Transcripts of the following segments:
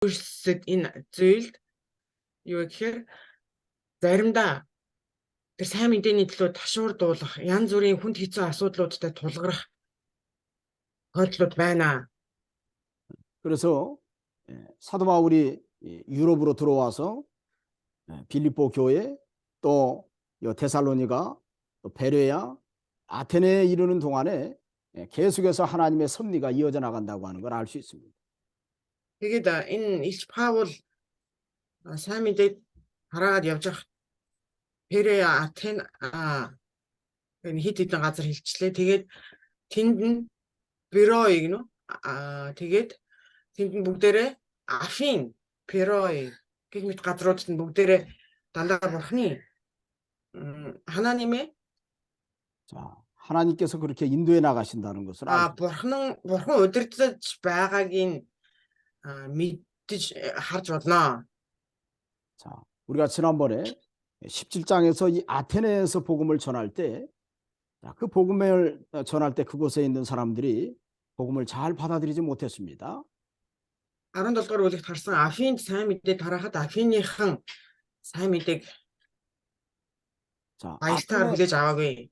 Өөрсдөд энэ зүйлд юу гэхээр заримдаа тэр сайн мэдээний төлөө ташуурдуулах, янз бүрийн хүнд хэцүү асуудлуудтай тулгарх тохиолдлууд байна. 그래서 사도 바울이 유럽으로 들어와서 빌립보 교회 또 데살로니가 또 베레아 아테네에 이르는 동안에 계속해서 하나님의 섭리가 이어져 나간다고 하는 걸 알 수 있습니다. Тэгээд энэ Илч Паул сайн мэдээд хараад явж байгаа Пере Атен энэ хит хитэн газар хилчлээ. Тэгээд тэнд нь Бероиг нөө тэгээд тэнд нь бүгдээрээ Афин, Перой гэх мэт газруудад нь бүгдээрээ дандаа бурхны 하나님의 자, 하나님께서 그렇게 인도해 나가신다는 것을 бурхан удирдах байгааг мэдж харж болно. 자, 우리가 지난번에 17장에서 이 아테네에서 복음을 전할 때 그 복음을 전할 때 그곳에 있는 사람들이 복음을 잘 받아들이지 못했습니다. 17 дугаар бүлэгт харсан Афинд сайн мэдээ тарахад Афиныхан сайн мэдээг баяртайгаар хүлээж аваагүй.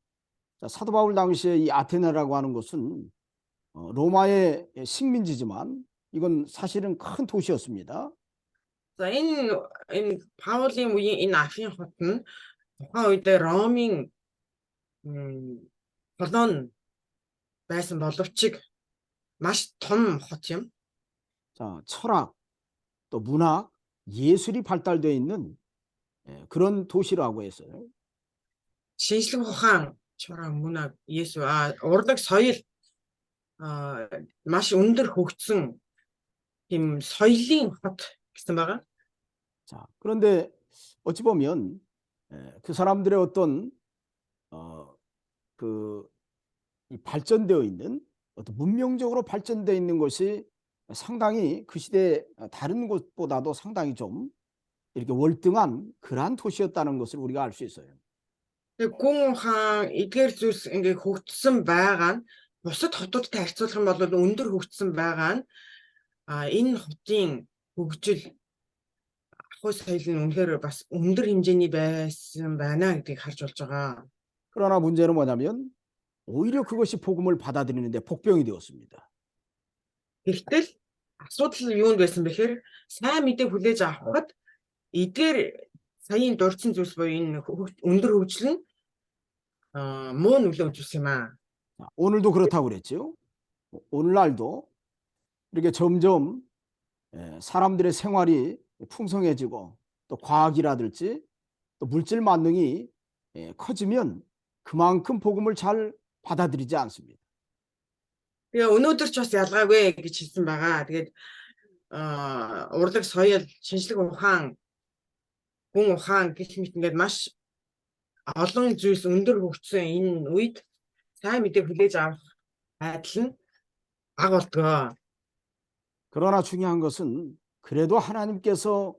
자, 사도 바울 당시에 이 아테네라고 하는 곳은 로마의 식민지지만 이건 사실은 큰 도시였습니다. За энэ Паулийн үеийн энэ Афин хот нь тухайн үед Ромын колон байсан боловч маш том хот юм. 자, 철학 또 문학, 예술이 발달되어 있는 그런 도시라고 했어요. Шинжлэх ухаан, 철학, 문학, 예술, урлаг, соёл маш өндөр хөгжсөн тийм соёлын хот гэсэн байгаа. 자, 그런데 어찌 보면 그 사람들의 어떤 이 발전되어 있는 어떤 문명적으로 발전되어 있는 것이 상당히 그 시대 다른 곳보다도 상당히 좀 이렇게 월등한 그러한 도시였다는 것을 우리가 알 수 있어요. Гүн ухаан эдгээр зүйлс ингээ хөгжсөн байгаа нь бусад хотуудтай харьцуулах юм бол өндөр хөгжсөн байгаа нь энэ хотын хөгжил ахуй соёл нь үнэхээр бас өндөр хэмжээний байсан байна гэдгийг харж болж байгаа. 그러나 문제는 뭐냐면 오히려 그것이 복음을 받아들이는데 복병이 되었습니다. Гэвтэл асуудал юунд байсан бэхээр сайн мэдээ хүлээж авахад эдгээр саяын дурдсан зүйлс буюу энэ өндөр хөгжил нь муу нөлөө үзүүлсэн юм аа. 오늘도 그렇다고 그랬죠. 오늘날도 이렇게 점점 사람들의 생활이 풍성해지고 또 과학이라든지 또 물질 만능이 커지면 그만큼 복음을 잘 받아들이지 않습니다. Тэгээ өнөөдөр ч бас ялгаагүй гэж хэлсэн байгаа. Тэгээд урлаг, соёл, шинжлэх ухаан, гүн ухаан гэх мэт ингээд маш олон зүйлс өндөр хөгжсөн энэ үед сайн мэдээ хүлээж авах байдал нь бага болдгоо. 그러나 중요한 것은 그래도 하나님께서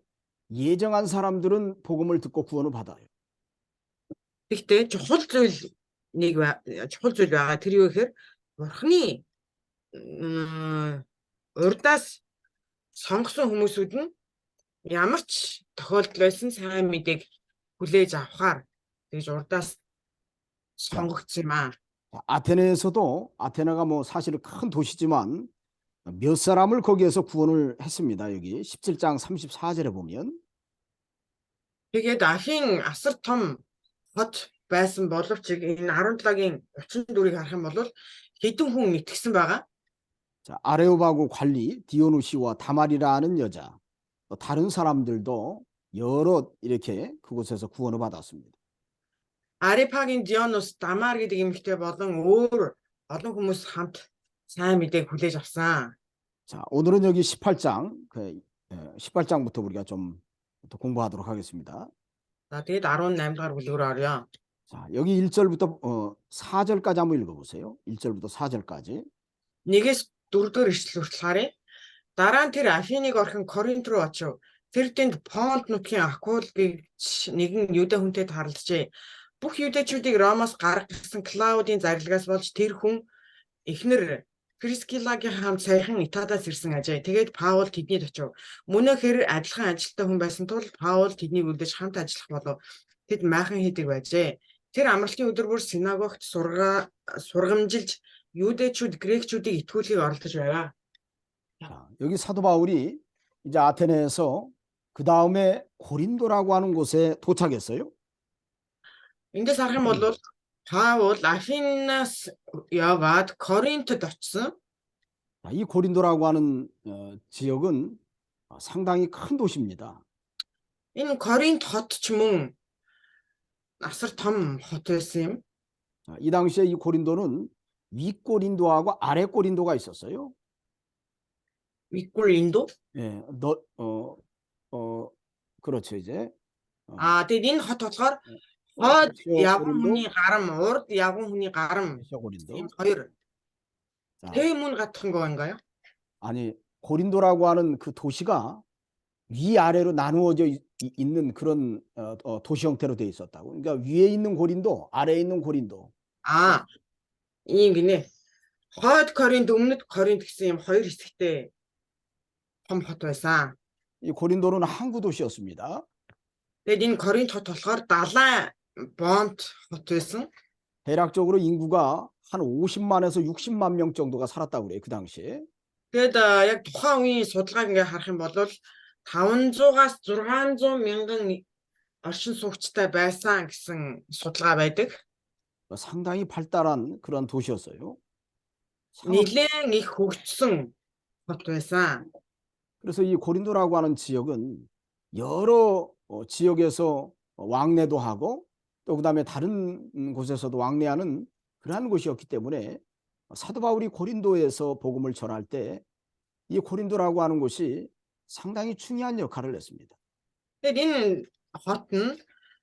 예정한 사람들은 복음을 듣고 구원을 받아요. Гэхдээ чухал зүйл байгаа. Тэр юу гэхээр бурхны урдаас сонгосон хүмүүсүүд нь ямар ч тохиолдол байсан сайн мэдээг хүлээж авахаар тэгж урдаас сонгогдсон юм аа. 아테네에서도 아테네가 뭐 사실 큰 도시지만 몇 사람을 거기에서 구원을 했습니다. 여기 17장 34절에 보면 Тэгээд Афин асар том хот байсан боловч энэ 17-гийн 34-ыг харах юм бол хэдэн хүн итгэсэн байгаа. 자, 아레오바고 관리 디오누시와 다말이라는 여자 다른 사람들도 여러 이렇게 그곳에서 구원을 받았습니다. Арепагийн Дионус, Дамар гэдэг эмэгтэй болон өөр олон хүмүүс хамт сайн мэдээг хүлээж авсан. 자, 오늘은 여기 18장부터 우리가 좀 또 공부하도록 하겠습니다. За тэгээд 18 дугаар бүлэг рүү орё. 자, 여기 1절부터 4절까지 한번 읽어 보세요. 1절부터 4절까지. 1-4 дугаар ишлэл хүртэл харъя. Дараа нь тэр Афиныг орхин Коринт руу очив. Тэр тэнд Понт нутгийн Акул гэж нэгэн юда хүнтэй тааралджээ. Бүх юдэчүүдийг Ромоос гаргасан Клаудийн зарилгаас болж тэр хүн эхнэр Прискилагийн хамт саяхан Италиас ирсэн ажээ. Тэгээд Паул тэдний очив. Мөнөө хэрэг адилхан ажилттай хүн байсан тул Паул тэднийг үлдээж хамт ажиллах болов. Тэд майхан хийдэг байжээ. Тэр амралтын өдөр бүр синагогт сургамжилж юудэчүүд грекчүүдийг итгүүлэхийг оролдож байв. 자, 여기 사도 바울이 이제 아테네에서 그 다음에 고린도라고 하는 곳에 도착했어요. Эндээс харах юм бол Паул Афинаас яваад Коринтод очсон. 자, 이 고린도라고 하는 지역은 상당히 큰 도시입니다. Энэ Коринт хот ч мөн асар том хот байсан юм. 자, 이 당시에 이 고린도는 윗고린도하고 아래고린도가 있었어요. Викулиндо. 예, 그렇죠 이제. Тэгээд энэ хот болохоор хойд явган 고린도, хүний гарам, урд явган хүний гарам 고린도. ийм хоёр. 자, Тэм мөн гадхан 거인가요? 아니 고린도라고 하는 그 도시가 위아래로 나누어져 있는 그런 도시 형태로 되어 있었다고. 그러니까 위에 있는 고린도, 아래에 있는 고린도. Ийм гинэ. Хойд Коринт, өмнөд Коринт гэсэн ийм хоёр хэсэгтэй том хот байсан. 이 고린도는 항구 도시였습니다. Тэгээд энэ Коринт хот болохоор далайн бомт хот байсан. 대략적으로 인구가 한 50만에서 60만 명 정도가 살았다고 그래요. 그 당시에. Тэгээд яг тухайн үеийн судалгааг ингээ харах юм бол 500-аас 600 мянган оршин суугчтай байсан гэсэн судалгаа байдаг. 상당히 발달한 그런 도시였어요. Нэлээд их хөгжсөн хот байсан. 그래서 이 고린도라고 하는 지역은 여러 지역에서 왕래도 하고 또 그다음에 다른 곳에서도 왕래하는 그러한 곳이었기 때문에 사도 바울이 고린도에서 복음을 전할 때 이 고린도라고 하는 곳이 상당히 중요한 역할을 했습니다. Тэгээд энэ хот нь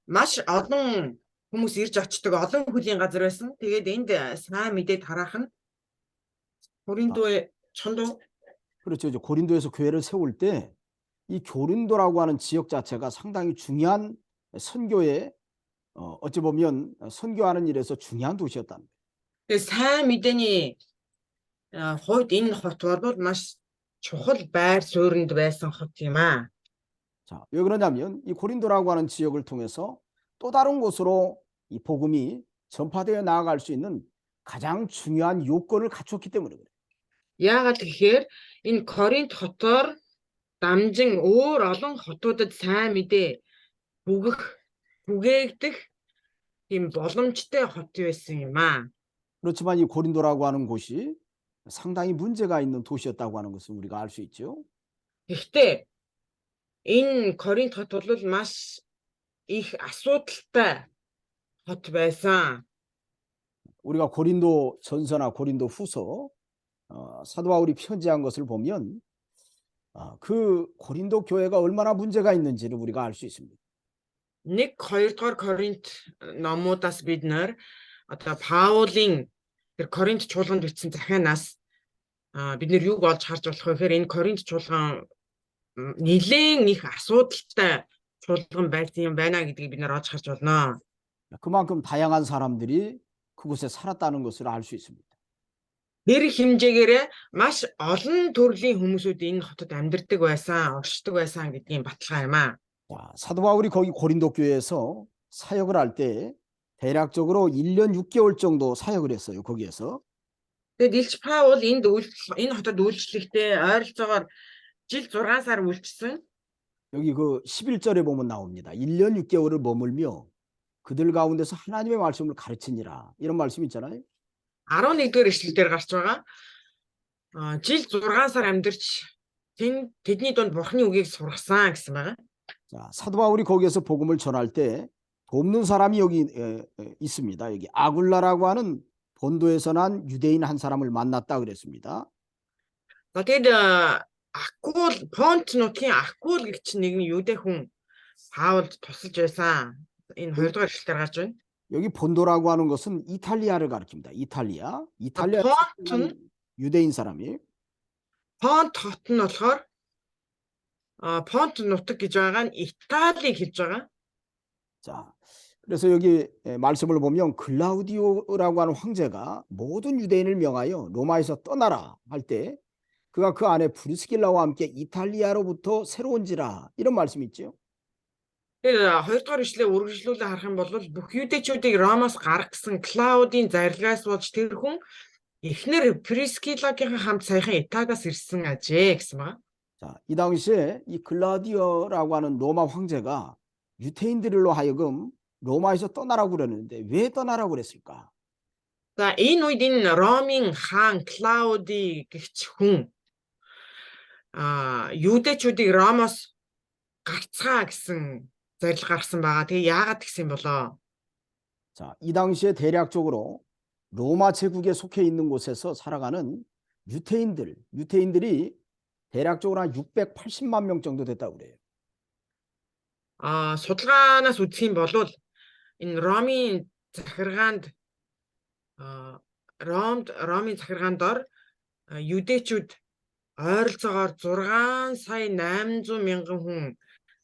маш олон хүмүүс ирж очдог олон хөлийн газар байсан. Тэгээд энд сайн мэдээ тараах нь Коринто의 천도. 그렇죠. 이제 고린도에서 교회를 세울 때 이 고린도라고 하는 지역 자체가 상당히 중요한 선교에 어찌 보면 선교하는 일에서 중요한 도시였다는 거예요. Тэгээд сайн мэдээний хувьд энэ хот бол маш чухал байр суурьнд байсан хот юм аа. 자, 왜 그러냐면 이 고린도라고 하는 지역을 통해서 또 다른 곳으로 이 복음이 전파되어 나아갈 수 있는 가장 중요한 요건을 갖췄기 때문에 그래요. Яагаад гэхээр энэ Коринт хотоор дамжин өөр олон хотуудад сайн мэдээ бүгээгдэх тийм боломжтой хот байсан юм аа. 그렇지만 이 고린도라고 하는 곳이 상당히 문제가 있는 도시였다고 하는 것을 우리가 알 수 있죠. Гэхдээ энэ Коринт хот бол маш их асуудалтай хот байсан. 우리가 고린도 전서나 고린도 후서 사도 바울이 편지한 것을 보면 그 고린도 교회가 얼마나 문제가 있는지를 우리가 알 수 있습니다. 1, 2 дугаар Коринт номуудаас бид нэр одоо Паулын тэр Коринт чуулганд бичсэн захианаас бид нэр юуг олж харж болох вэ гэхээр энэ Коринт чуулган нэлээд их асуудалтай чуулган байсан юм байна гэдгийг бид нэр олж харж болно. 그만큼 다양한 사람들이 그곳에 살았다는 것을 알 수 있습니다. Тэр хэмжээгээр маш олон төрлийн хүмүүсүүд энэ хотод амьдардаг байсан, оршдог байсан гэдгийн баталгаа юм аа. 사도 바울이 거기 고린도 교회에서 사역을 할 때 대략적으로 1년 6개월 정도 사역을 했어요. 거기에서. Тэгээд Илч Паул энэ хотод үйлчлэхдээ ойролцоогоор жил 6 сар үйлчсэн. 여기 그 11절에 보면 나옵니다. 1년 6개월을 머물며 그들 가운데서 하나님의 말씀을 가르치니라. 이런 말씀 있잖아요. 11-р эшлэлдэр гарч байгаа. Жил 6 сар амьдарч тэдний дунд Бурхны үгийг сургасан гэсэн байгаа. 자, 사도 바울이 거기에서 복음을 전할 때 돕는 사람이 여기 있습니다. 여기 아굴라라고 하는 본도에서 난 유대인 한 사람을 만났다 그랬습니다. Тэгээд Акул Понт нутгийн Акул гэгч нэгэн юудэ хүн Паулд тусалж байсан. Энэ 2-р эшлэлдэр гарч байна. 여기 본도라고 하는 것은 이탈리아를 가리킵니다. 이탈리아. 폰트는 유대인 사람이. Понт хот нь болохоор Понт нутаг гэж байгаа нь Италиг хэлж байгаа. 자, 그래서 여기 말씀을 보면 글라우디오라고 하는 황제가 모든 유대인을 명하여 로마에서 떠나라 할 때 그가 그 안에 브리스길라와 함께 이탈리아로부터 새로운지라 이런 말씀이 있죠. Тэгээд хоёрдугаар ишлээ үргэлжлүүлээ харах юм бол бүх юдэчүүдийг Ромоос гаргасан Клаудийн зарилгаас болж тэр хүн эхнэр Прискилагийн хамт саяхан Италиас ирсэн ажээ гэсэн байна. 자, 이 당시에 이 글라디오라고 하는 로마 황제가 유태인들로 하여금 로마에서 떠나라고 그러는데 왜 떠나라고 그랬을까? За энэ үед энэ Ромын хаан Клауди гэгч хүн юдэчүүдийг Ромоос гарцгаа гэсэн зарил гаргасан байгаа. Тэгээ яагаад гэсэн болоо? 자, 이 당시에 대략적으로 로마 제국에 속해 있는 곳에서 살아가는 유태인들이 대략적으로 한 680만 명 정도 됐다고 그래요. Судалгаанаас үзэх юм бол энэ Ромын захиргаанд Ромын захиргаанд дор юдэчүүд ойролцоогоор 6,800,000 хүн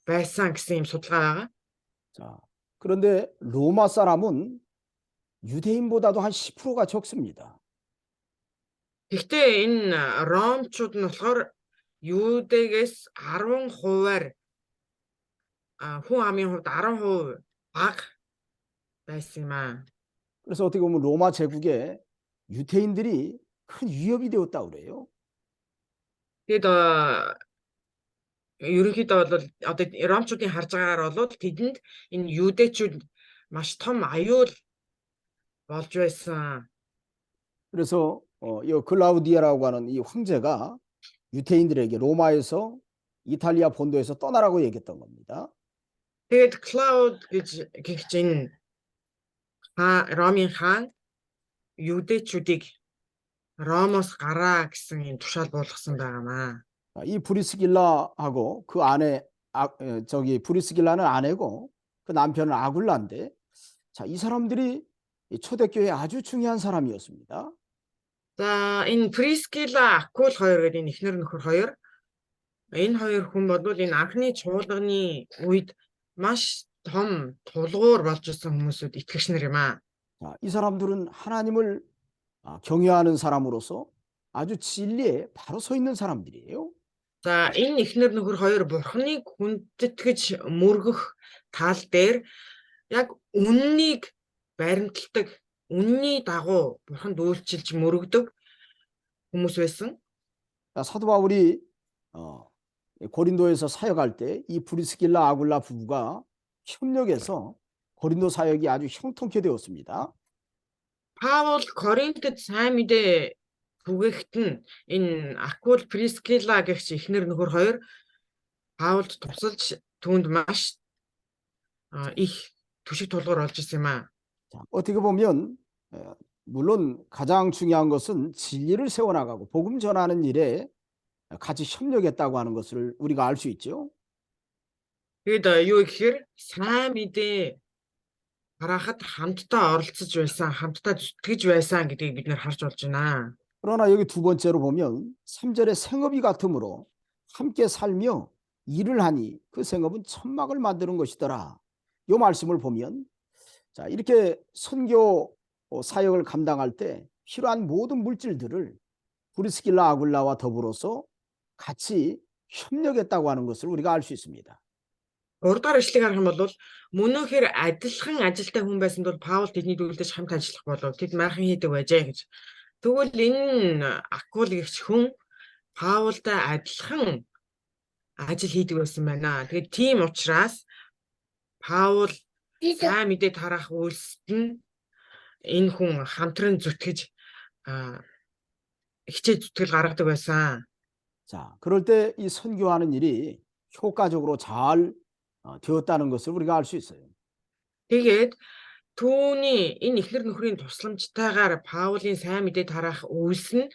байсан гэсэн юм судалгаа байгаа. 자, 그런데 로마 사람은 유대인보다도 한 10%가 적습니다. Гэхдээ энэ Ромчууд нь болохоор юудэгээс 10%-аар хүн амын хувьд 10% бага байсан юм аа. 그래서 어떻게 보면 로마 제국에 유태인들이 큰 위협이 되었다고 그래요. Тэгэд ерөнхийдөө бол одоо Ромчуудын харж байгаагаар бол тэдэнд энэ юдэчүүд маш том аюул болж байсан. 그래서 이 클라우디아라고 하는 이 황제가 유태인들에게 로마에서 이탈리아 본도에서 떠나라고 얘기했던 겁니다. Тэгээд Клауд гэгч энэ Ромын хаан юдэчүүдийг Ромоос гараа гэсэн юм тушаал буулгасан байгаамаа. 이 브리스길라하고 그 아내 브리스길라는 아내고 그 남편은 아굴라인데 자, 이 사람들이 초대교회에 아주 중요한 사람이었습니다. За энэ Прискила, Акул хоёр гэдэг энэ эхнэр нөхөр хоёр энэ хоёр хүн бол энэ анхны чуулганы үед маш том тулгуур болж ирсэн хүмүүсүүд итгэгч нар юм аа. 자, 이 사람들은 하나님을 경외하는 사람으로서 아주 진리에 바로 서 있는 사람들이에요. За энэ эхнэр нөхөр хоёр бурхныг хүндэтгэж мөргөх тал дээр яг үннийг баримталдаг, үнний дагуу бурханд үйлчилж мөрөгдөг хүмүүс байсан. 자, 사도 바울이 고린도에서 사역할 때 이 브리스길라 아굴라 부부가 협력해서 고린도 사역이 아주 형통케 되었습니다. Паул Коринтод сайн мэдээ түгээхэд нь энэ Акул Прискила гэгч эхнэр нөхөр хоёр Паулд тусалж түүнд маш их түшиг тулгуур олж ирсэн юм аа. 자, 어떻게 보면 물론 가장 중요한 것은 진리를 세워나가고 복음 전하는 일에 같이 협력했다고 하는 것을 우리가 알 수 있죠. Тэгээд юу гэхээр сайн мэдээ харахад хамтдаа оролцож байсан, хамтдаа зүтгэж байсан гэдгийг бид нэр харж болж байна. 그러나 여기 두 번째로 보면 3절에 생업이 같으므로 함께 살며 일을 하니 그 생업은 천막을 만드는 것이더라. 이 말씀을 보면 자, 이렇게 선교 사역을 감당할 때 필요한 모든 물질들을 브리스길라 아굴라와 더불어서 같이 협력했다고 하는 것을 우리가 알 수 있습니다. Урдгаар ишлэгийг харах юм бол мөнөөхөр адилхан ажилтай хүн байсан бол Паул тэдний төлөвлөж хамт ажиллах болов. Тэд мархан хийдэг байжээ гэж. Тэгвэл энэ Акул гэгч хүн Паултай адилхан ажил хийдэг байсан байна. Тэгээд тийм учраас Паул сайн мэдээ тарах үйлсэд нь энэ хүн хамтран зүтгэж хичээл зүтгэл гаргадаг байсан. 자, 그럴 때 이 선교하는 일이 효과적으로 잘 되었다는 것을 우리가 알 수 있어요. Тэгээд түүний энэ эхнэр нөхрийн тусламжтайгаар Паулийн сайн мэдээ тарах үйлс нь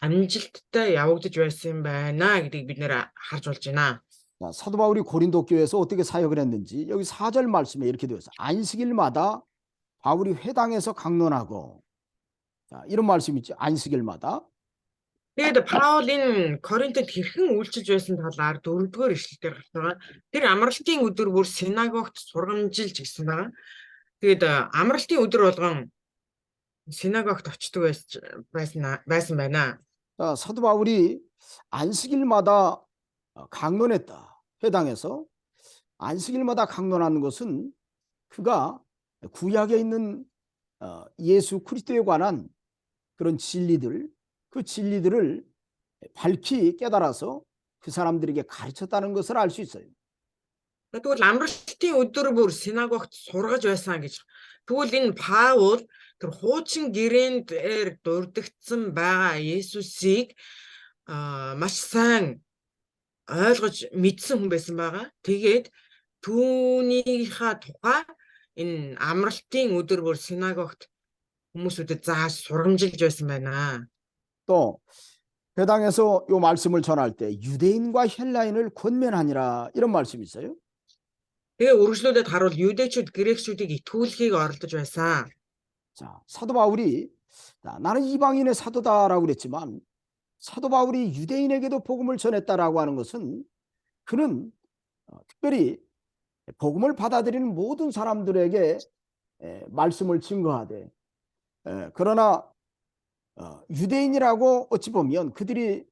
амжилттай явагдаж байсан юм байна гэдгийг бид нэр харж болж байна. 자, 사도 바울이 고린도 교회에서 어떻게 사역을 했는지 여기 4절 말씀에 이렇게 되어 있어요. 안식일마다 바울이 회당에서 강론하고 자, 이런 말씀이 있죠. 안식일마다. Тэгээд Паул энэ Коринтод хэрхэн үйлчилж байсан талаар 4-р ишлэлээр гарч байгаа. Тэр амралтын өдөр бүр синагогт сургамжилж гисэн байгаа. Тэгээд амралтын өдөр болгон синагогт очдог байсан байна. 자, 사도 바울이 안식일마다 강론했다. 회당에서 안식일마다 강론하는 것은 그가 구약에 있는 예수 그리스도에 관한 그런 진리들, 그 진리들을 밝히 깨달아서 그 사람들에게 가르쳤다는 것을 알 수 있어요. Тэгвэл амралтын өдөр бүр синагогт сургаж байсан гэж. Тэгвэл энэ Паул тэр хуучин гэрээнд дурддагдсан байгаа Есүсийг маш сайн ойлгож мэдсэн хүн байсан байгаа. Тэгээд түүнийхээ тухай энэ амралтын өдөр бүр синагогт хүмүүсүүдэд зааж сургамжилж байсан байна. 또 회당에서 이 말씀을 전할 때 유대인과 헬라인을 권면하니라 이런 말씀이 있어요. Тэгээ үргэлжлүүлээд харуул юудэчүүд грекчүүдийг итгүүлэхийг оролдож байсан. 자, 사도 바울이 나는 이방인의 사도다라고 그랬지만 사도 바울이 유대인에게도 복음을 전했다라고 하는 것은 그는 특별히 복음을 받아들이는 모든 사람들에게 말씀을 증거하되 그러나 유대인이라고 어찌 보면 그들이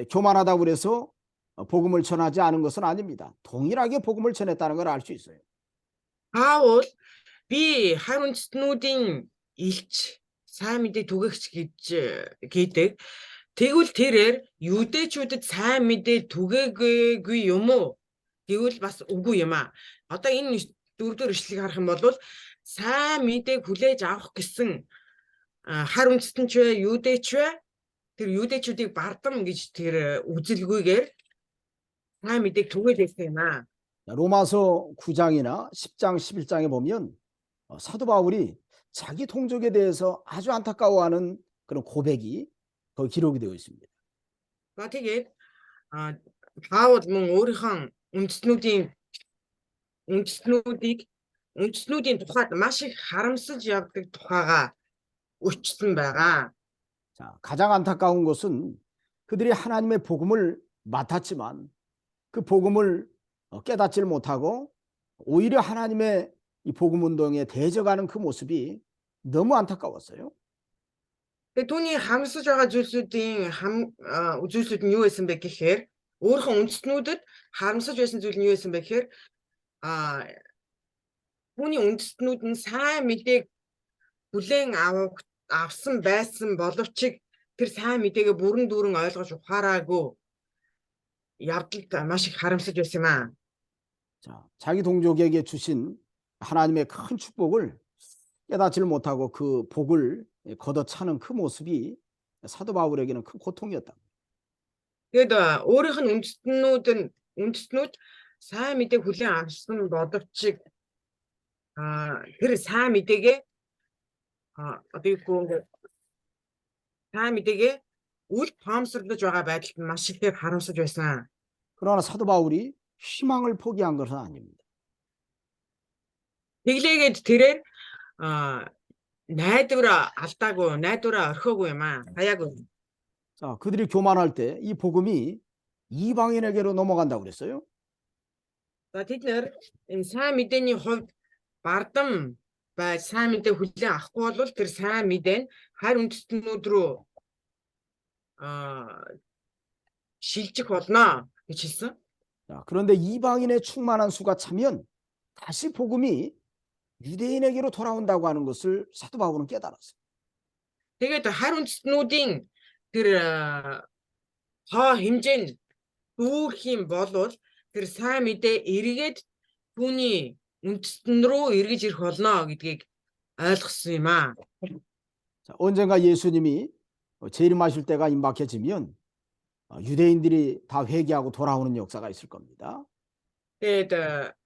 교만하다고 그래서 복음을 전하지 않은 것은 아닙니다. 동일하게 복음을 전했다는 걸 알 수 있어요. Паул би хариу үндэстнүүдийн илч сайн мэдээ түгээгч гэж гэдэг. Тэгвэл тэрээр юудэчүүдэд сайн мэдээ түгээгээгүй юм уу? Гэвэл бас үгүй юм аа. Одоо энэ дөрөвдүгээр ишлэгийг харах юм бол сайн мэдээг хүлээж авах гэсэн хар үндэстэн ч вэ, юудэч вэ? Тэр юудэчүүдийг бардам гэж тэр үзэлгүйгээр сайн мэдээг түгээд байсан юм аа. 로마서 9장이나 10장, 11장에 보면 사도 바울이 자기 동족에 대해서 아주 안타까워하는 그런 고백이 거기 기록이 되어 있습니다. Тэгээд Паул мөн өөрийнхөө үндэстнүүдийн тухайд маш их харамсаж явдаг тухайга өчсөн байгаа. 자, 가장 안타까운 것은 그들이 하나님의 복음을 맡았지만 그 복음을 깨닫지를 못하고 오히려 하나님의 이 복음 운동에 대적하는 그 모습이 너무 안타까웠어요. Тэгээд түүний харамсаж байгаа зүйлсүүд нь юу байсан бэ гэхээр өөрийнхөө үндэстнүүдэд харамсаж байсан зүйл нь юу байсан бэ гэхээр түүний үндэстнүүд нь сайн мэдээг хүлээн авсан байсан боловч тэр сайн мэдээгээ бүрэн дүүрэн ойлгож ухаараагүй явдалд маш их харамсаж байсан юм аа. 자, 자기 동족에게 주신 하나님의 큰 축복을 깨닫지를 못하고 그 복을 걷어차는 그 모습이 사도 바울에게는 큰 고통이었다. Тэгээд өөрийнх нь үндэстнүүд сайн мэдээг хүлээн авсан боловч тэр сайн мэдээгээ сайн мэдээгээ үл тоомсорлож байгаа байдалд маш ихээр харамсаж байсан. 그러나 사도 바울이 희망을 포기한 것은 아닙니다. Тэглээгээд тэрээр найдвараа алдаагүй, найдвараа орхиогүй юм аа. хаяагүй. 자, 그들이 교만할 때 이 복음이 이방인에게로 넘어간다고 그랬어요. За тэд нэр энэ сайн мэдээний хувьд бардам байж сайн мэдээ хүлээн авахгүй бол тэр сайн мэдээ нь харь үндэстнүүд рүү шилжих болно гэж хэлсэн. 자, 그런데 이방인의 충만한 수가 차면 다시 복음이 유대인에게로 돌아온다고 하는 것을 사도 바울은 깨달았어요. Тэгээд харь үндэстнүүдийн тэр хоо хэмжээ нь дүүрэх юм бол тэр сайн мэдээ эргээд түүний үндэстэн рүү эргэж ирэх болно гэдгийг ойлгосон юм аа. 자, 언젠가 예수님이 재림하실 때가 임박해지면 유대인들이 다 회개하고 돌아오는 역사가 있을 겁니다. Тэгээд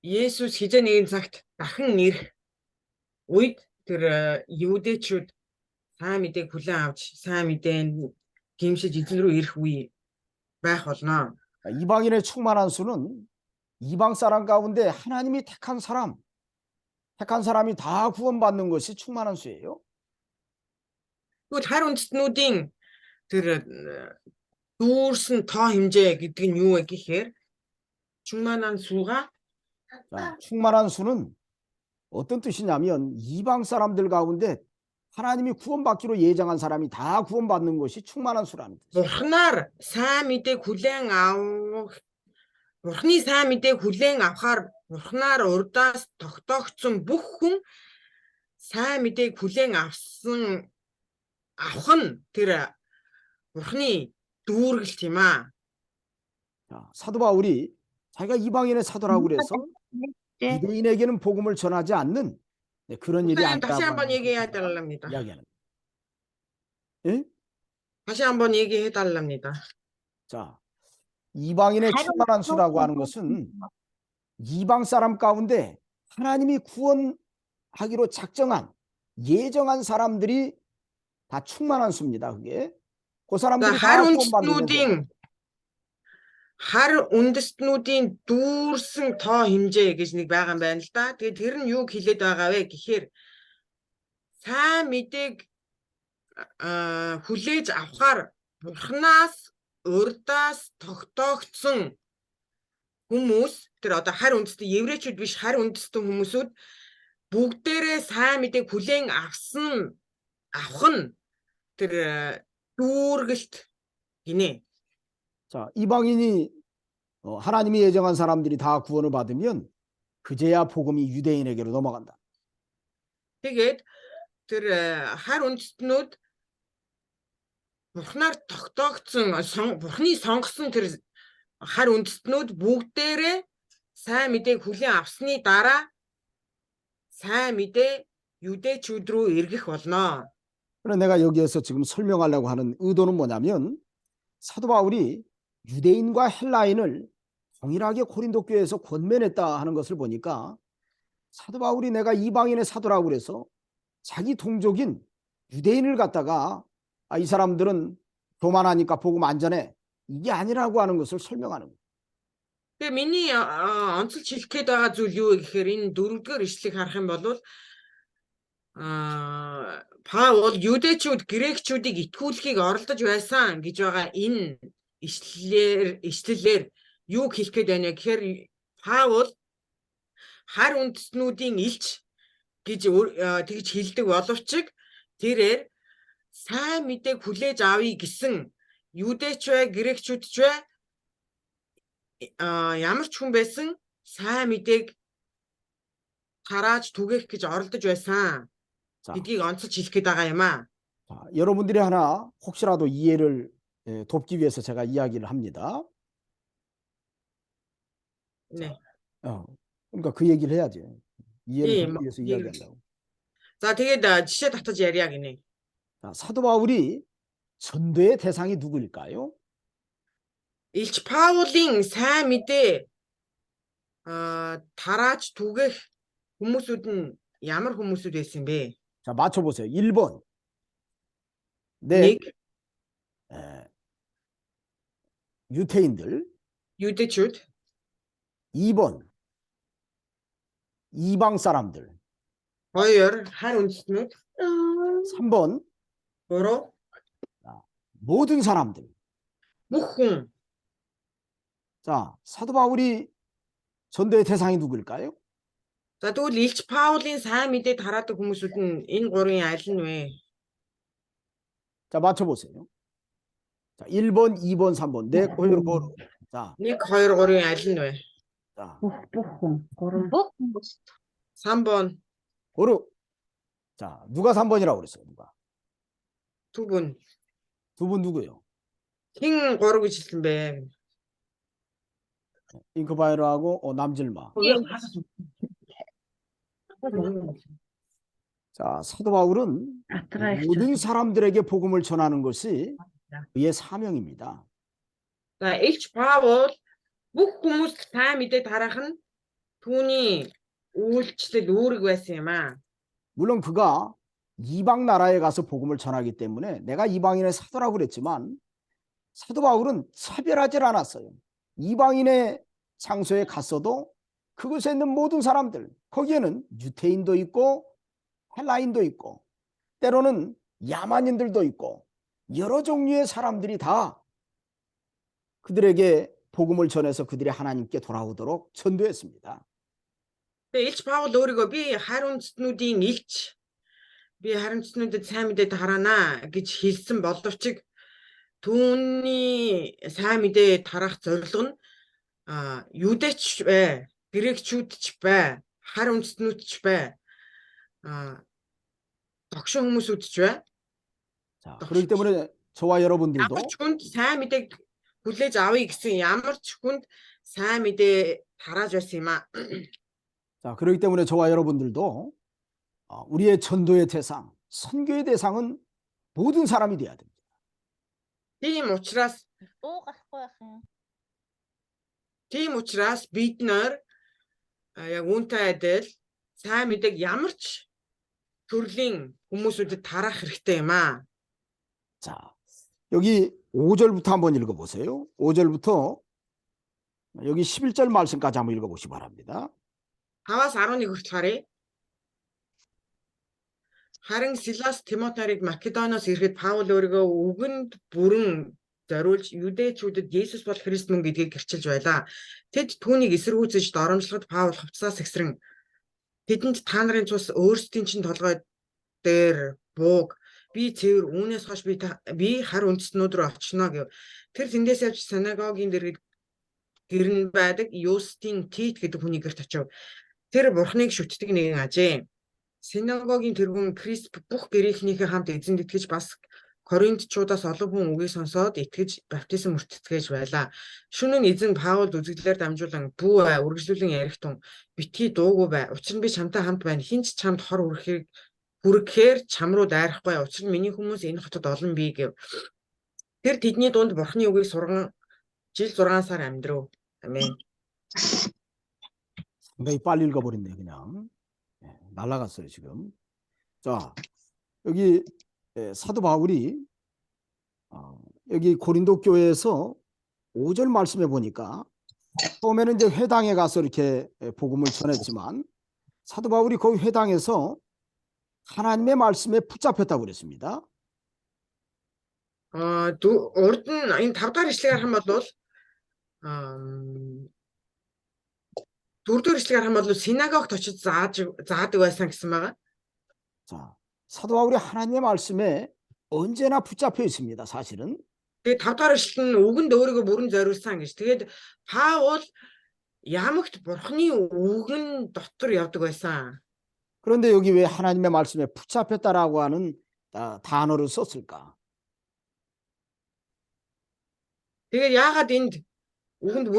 Есүс хизээ нэгэн цагт дахин ирэх үед тэр юудэчүүд сайн мэдээг хүлээн авч сайн мэдээнд гимшиж эзэн рүү ирэх үе байх болно. 이방인의 충만한 수는 이방 사람 가운데 하나님이 택한 사람이 다 구원받는 것이 충만한 수예요. Тэгвэл харь үндэстнүүдийн тэр дүүрсэн тоо хэмжээ гэдэг нь юу вэ гэхээр 충만한 수가 자, 충만한 수는 어떤 뜻이냐면 이방 사람들 가운데 하나님이 구원받기로 예정한 사람이 다 구원받는 것이 충만한 수라는 뜻이에요. Бурхнаар сайн мэдээг хүлээн авах Бурхны сайн мэдээг хүлээн авахаар Бурхнаар урдаас тогтоогдсон бүх хүн сайн мэдээг хүлээн авах нь тэр Бурхны дүүргэлт юм аа. 자, 사도 바울이 자기가 이방인의 사도라고 그래서 유대인에게는 복음을 전하지 않는 그런 일이 목사님 다시 아니라고 한번 하는 얘기해 것을 달랍니다. 이야기하는 거예요. 예? 다시 한번 얘기해 달랍니다. 자, 이방인의 충만한 수라고 하는 것은 이방 사람 가운데 하나님이 구원하기로 작정한 예정한 사람들이 다 충만한 수입니다. 그게 그 사람들이 다 구원받는 거예요. Хар үндэстнүүдийн дүүрсэн тоо хэмжээ гэж нэг байгаа юм байна л да. Тэгээд тэр нь юу хэлээд байгаа вэ гэхээр сайн мэдээг хүлээж авахар Бурханаас урдаас тогтоогдсон хүмүүс тэр одоо хар үндэстэн еврейчүүд биш хар үндэстэн хүмүүсүүд бүгдээрээ сайн мэдээг хүлээн авах нь тэр дүүргэлт гинэ. 자, 이방인이 하나님이 예정한 사람들이 다 구원을 받으면 그제야 복음이 유대인에게로 넘어간다. Тэгээд тэр хар үндэстнүүд Бурхнаар тогтоогдсон Бурхны сонгосон тэр хар үндэстнүүд бүгдээрээ сайн мэдээг хүлээн авсны дараа сайн мэдээ 유대чүүд рүү эргэх болно. 그래서 내가 여기에서 지금 설명하려고 하는 의도는 뭐냐면 사도 바울이 유대인과 헬라인을 동일하게 고린도 교회에서 권면했다 하는 것을 보니까 사도 바울이 내가 이방인의 사도라고 그래서 자기 동족인 유대인을 갖다가 이 사람들은 교만하니까 복음 안 전해 이게 아니라고 하는 것을 설명하는 거예요. Тэгээ миний онцлж хэлэх гээд байгаа зүйл юу гэхээр энэ дөрөвдүгээр ишлэгийг харах юм бол Паул юдэчүүд грекчүүдийг итгүүлэхийг оролдож байсан гэж байгаа энэ ишлэлээр юу хэлэх гээд байна гэхээр Паул хар үндэстнүүдийн элч гэж тэгж хэлдэг боловч тэрээр сайн мэдээг хүлээж авъя гэсэн юдэч бай грекчүүд ч бай ямар ч хүн байсан сайн мэдээг харааж түгэх гэж оролдож байсан гэдгийг онцлж хэлэх гээд байгаа юм аа. 자, 여러분들이 하나 혹시라도 이해를 돕기 위해서 제가 이야기를 합니다. 네. 그러니까 그 얘기를 해야지. 이해를 예, 돕기 위해서 이야기한다고. 자, тэгээд 지시 татаж яриа гинэ. 자, 사도 바울이 전도의 대상이 누구일까요? Илч Паулын сайн мэдээ тарааж түгэх хүмүүсүүд нь ямар хүмүүсүүд байсан бэ? 자, 맞춰보세요. 1번. 네. 유태인들. 유대чүүд. 2번. 이방 사람들. 2. хар үндэстнүүд. 3번. 3. 모든 사람들. бүх хүн. 자, 사도 바울이 전도의 대상이 누구일까요? За тэгвэл Илч Паулын сайн мэдээ тараадаг хүмүүсүүд нь энэ гурвын аль нь вэ? 자, 맞춰보세요. 자, 1번, 2번, 3번. 네, 고르. 자. 1, 2, 3-ын аль нь вэ? 자. бүх хүн. 3번. 고르. 자, 누가 3번이라고 그랬어요? 누가? 두 분. 두 분 누구요? 흰 3 гэж хэлсэн бэ? 잉크바이러하고 남질마. 자, 사도 바울은 모든 사람들에게 복음을 전하는 것이 그의 사명입니다. За, Илч Паул бүх хүмүүст сайн мэдээ тараах нь түүний үйлчлэл үүрэг байсан юм аа. 물론 그가 이방 나라에 가서 복음을 전하기 때문에 내가 이방인의 사도라고 그랬지만 사도 바울은 차별하지 않았어요. 이방인의 장소에 갔어도 그곳에 있는 모든 사람들, 거기에는 유태인도 있고 헬라인도 있고 때로는 야만인들도 있고 여러 종류의 사람들이 다 그들에게 복음을 전해서 그들이 하나님께 돌아오도록 전도했습니다. Тэгээ Илч Паул өөрийгөө би харин үндэстнүүдийн элч, би харин үндэстнүүдэд сайн мэдээ тараана гэж хэлсэн боловч түүний сайн мэдээ тараах зорилго нь юудэч бай, грекчүүд ч бай, хар үндэстнүүд ч бай, догшин хүмүүсүүд ч бай. 자, 그렇기 때문에 저와 Ямар 여러분들도 ч хүнд сайн мэдээг хүлээж авъя гэсэн ямар ч хүнд сайн мэдээ тарааж байсан юм аа. 자, 그렇기 때문에 저와 여러분들도 우리의 전도의 대상, 선교의 대상은 모든 사람이 돼야 됩니다. Тийм учраас Дуу гарахгүй байх юм. бид нар яг үүнтэй адил сайн мэдээг ямар ч төрлийн хүмүүсүүдэд тараах хэрэгтэй юм аа. 자, 여기 5절부터 한번 읽어보세요. 5절부터 여기 11절 말씀까지 한번 읽어보시기 바랍니다. 5-аас 11 хүртэл харъя. Харин Силас Тимотерыг Македоноос ирэхэд Паул өөрийгөө үгэнд бүрэн зориулж юдэчүүдэд Есүс бол Христ мөн гэдгийг гэрчилж байлаа. Тэд түүнийг эсэргүүцэж доромжлоход Паул хувцас эксрэн тэдэнд та нарын цус өөрсдийн чинь толгой дээр бууг би цэвэр үүнээс хойш би хар үндэстнүүд рүү очно гэв. Тэр тэндээс явж синагогийн дэргэд гэрн байдаг Юстин Тит гэдэг хүний гэрт очив. Тэр бурхныг шүтдэг нэгэн ажээ. Синагогийн тэргүүн Крисп бүх гэрийнхнийхээ хамт эзэнд итгэж бас Коринтчуудаас олон хүн үгийг сонсоод итгэж баптизм мөртцгээж байлаа. Шөнө нь эзэн Паулд үзэгдлээр дамжуулан бүү бай үргэлжлүүлэн ярих тун битгий дуугүй бай. Учир нь би чамтай хамт байна. Хинч чамд хор хүрэхээр чам руу дайрахгүй. Учир нь миний хүмүүс энэ хотод олон бий гэв. Тэр тэдний дунд бурхны үгийг сурган жил 6 сар амьдрав. Амен. 상당히 빨리 읽어버렸네 그냥. 날아갔어요 지금. 자, 여기 사도 바울이 여기 고린도 교회에서 5절 말씀해 보니까 처음에는 이제 회당에 가서 이렇게 복음을 전했지만 사도 바울이 거기 회당에서 하나님의 말씀에 붙잡혔다고 그랬습니다. Урд нь энэ 5 дахь ишлэгээр харах юм бол 4-р ишлэгээр харах юм бол синагогт очиж заадаг байсан гэсэн байгаа. 자, 사도 바울이 하나님의 말씀에 언제나 붙잡혀 있습니다. 사실은. Тэгээд 5 дахь ишлэл нь үгэнд өөрийгөө бүрэн зориулсан гэж. Тэгээд Паул ямагт бурхны үгэн дотор явдаг байсан. 그런데 여기 왜 하나님의 말씀에 붙잡혔다라고 하는 단어를 썼을까? Тэгээд яагаад энд үгэнд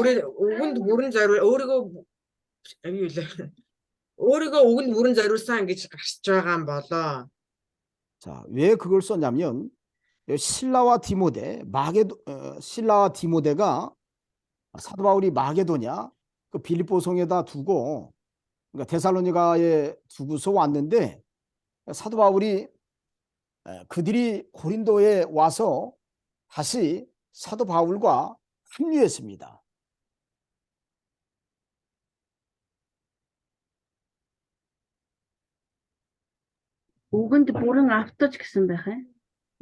бүрэн зориул өөрийгөө үгэнд бүрэн зориулсан гэж гарч байгаа юм болоо. 자, 왜 그걸 썼냐면 신라와 디모데가 사도 바울이 마게도냐 그 빌립보 성에다 두고 그러니까 데살로니가에 두고서 왔는데 사도 바울이 그들이 고린도에 와서 다시 사도 바울과 합류했습니다. Үгэнд бүрэн автаж гэсэн байх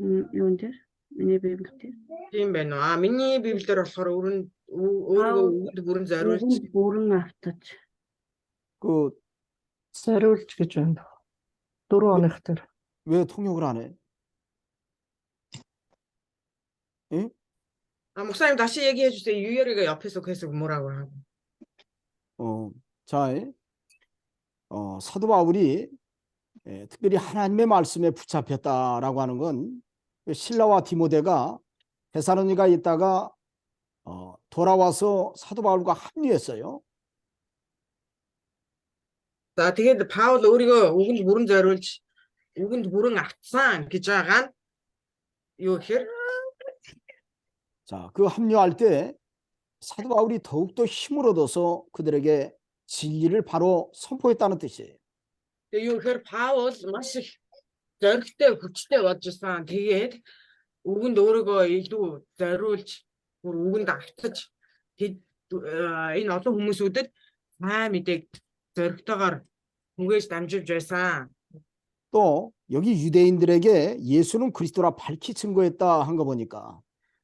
юун дээр миний библиэр Тийм байна уу? Миний библиэр болохоор өөрийгөө үгэнд бүрэн зориулж үгэнд бүрэн автаж 그 зориулж гэж байна. 4 оных дээр. 왜 통역을 안 해? 응? 목사님 다시 얘기해 주세요. 유열이가 옆에서 계속 뭐라고 하고. 자, 사도 바울이 특별히 하나님의 말씀에 붙잡혔다라고 하는 건 실라와 디모데가 데살로니가에 있다가 돌아와서 사도 바울과 합류했어요. За тэгээд Паул өөрийгөө үгэнд бүрэн зориулж үгэнд бүрэн автсан гэж байгаа нь юу гэхээр 자, 그 합류할 때 사도 바울이 더욱더 힘을 얻어서 그들에게 진리를 바로 선포했다는 뜻이에요. тэгээ юу гэхээр Паул маш их зоригтой хүчтэй болж исэн. Тэгээд үгэнд өөрийгөө илүү зориулж бүр үгэнд автаж энэ олон хүмүүсүүдэд сайн мэдээг зоригтойгоор түгээж дамжуулж байсан. 또 여기 유대인들에게 예수는 그리스도라 밝히 증거했다 한 거 보니까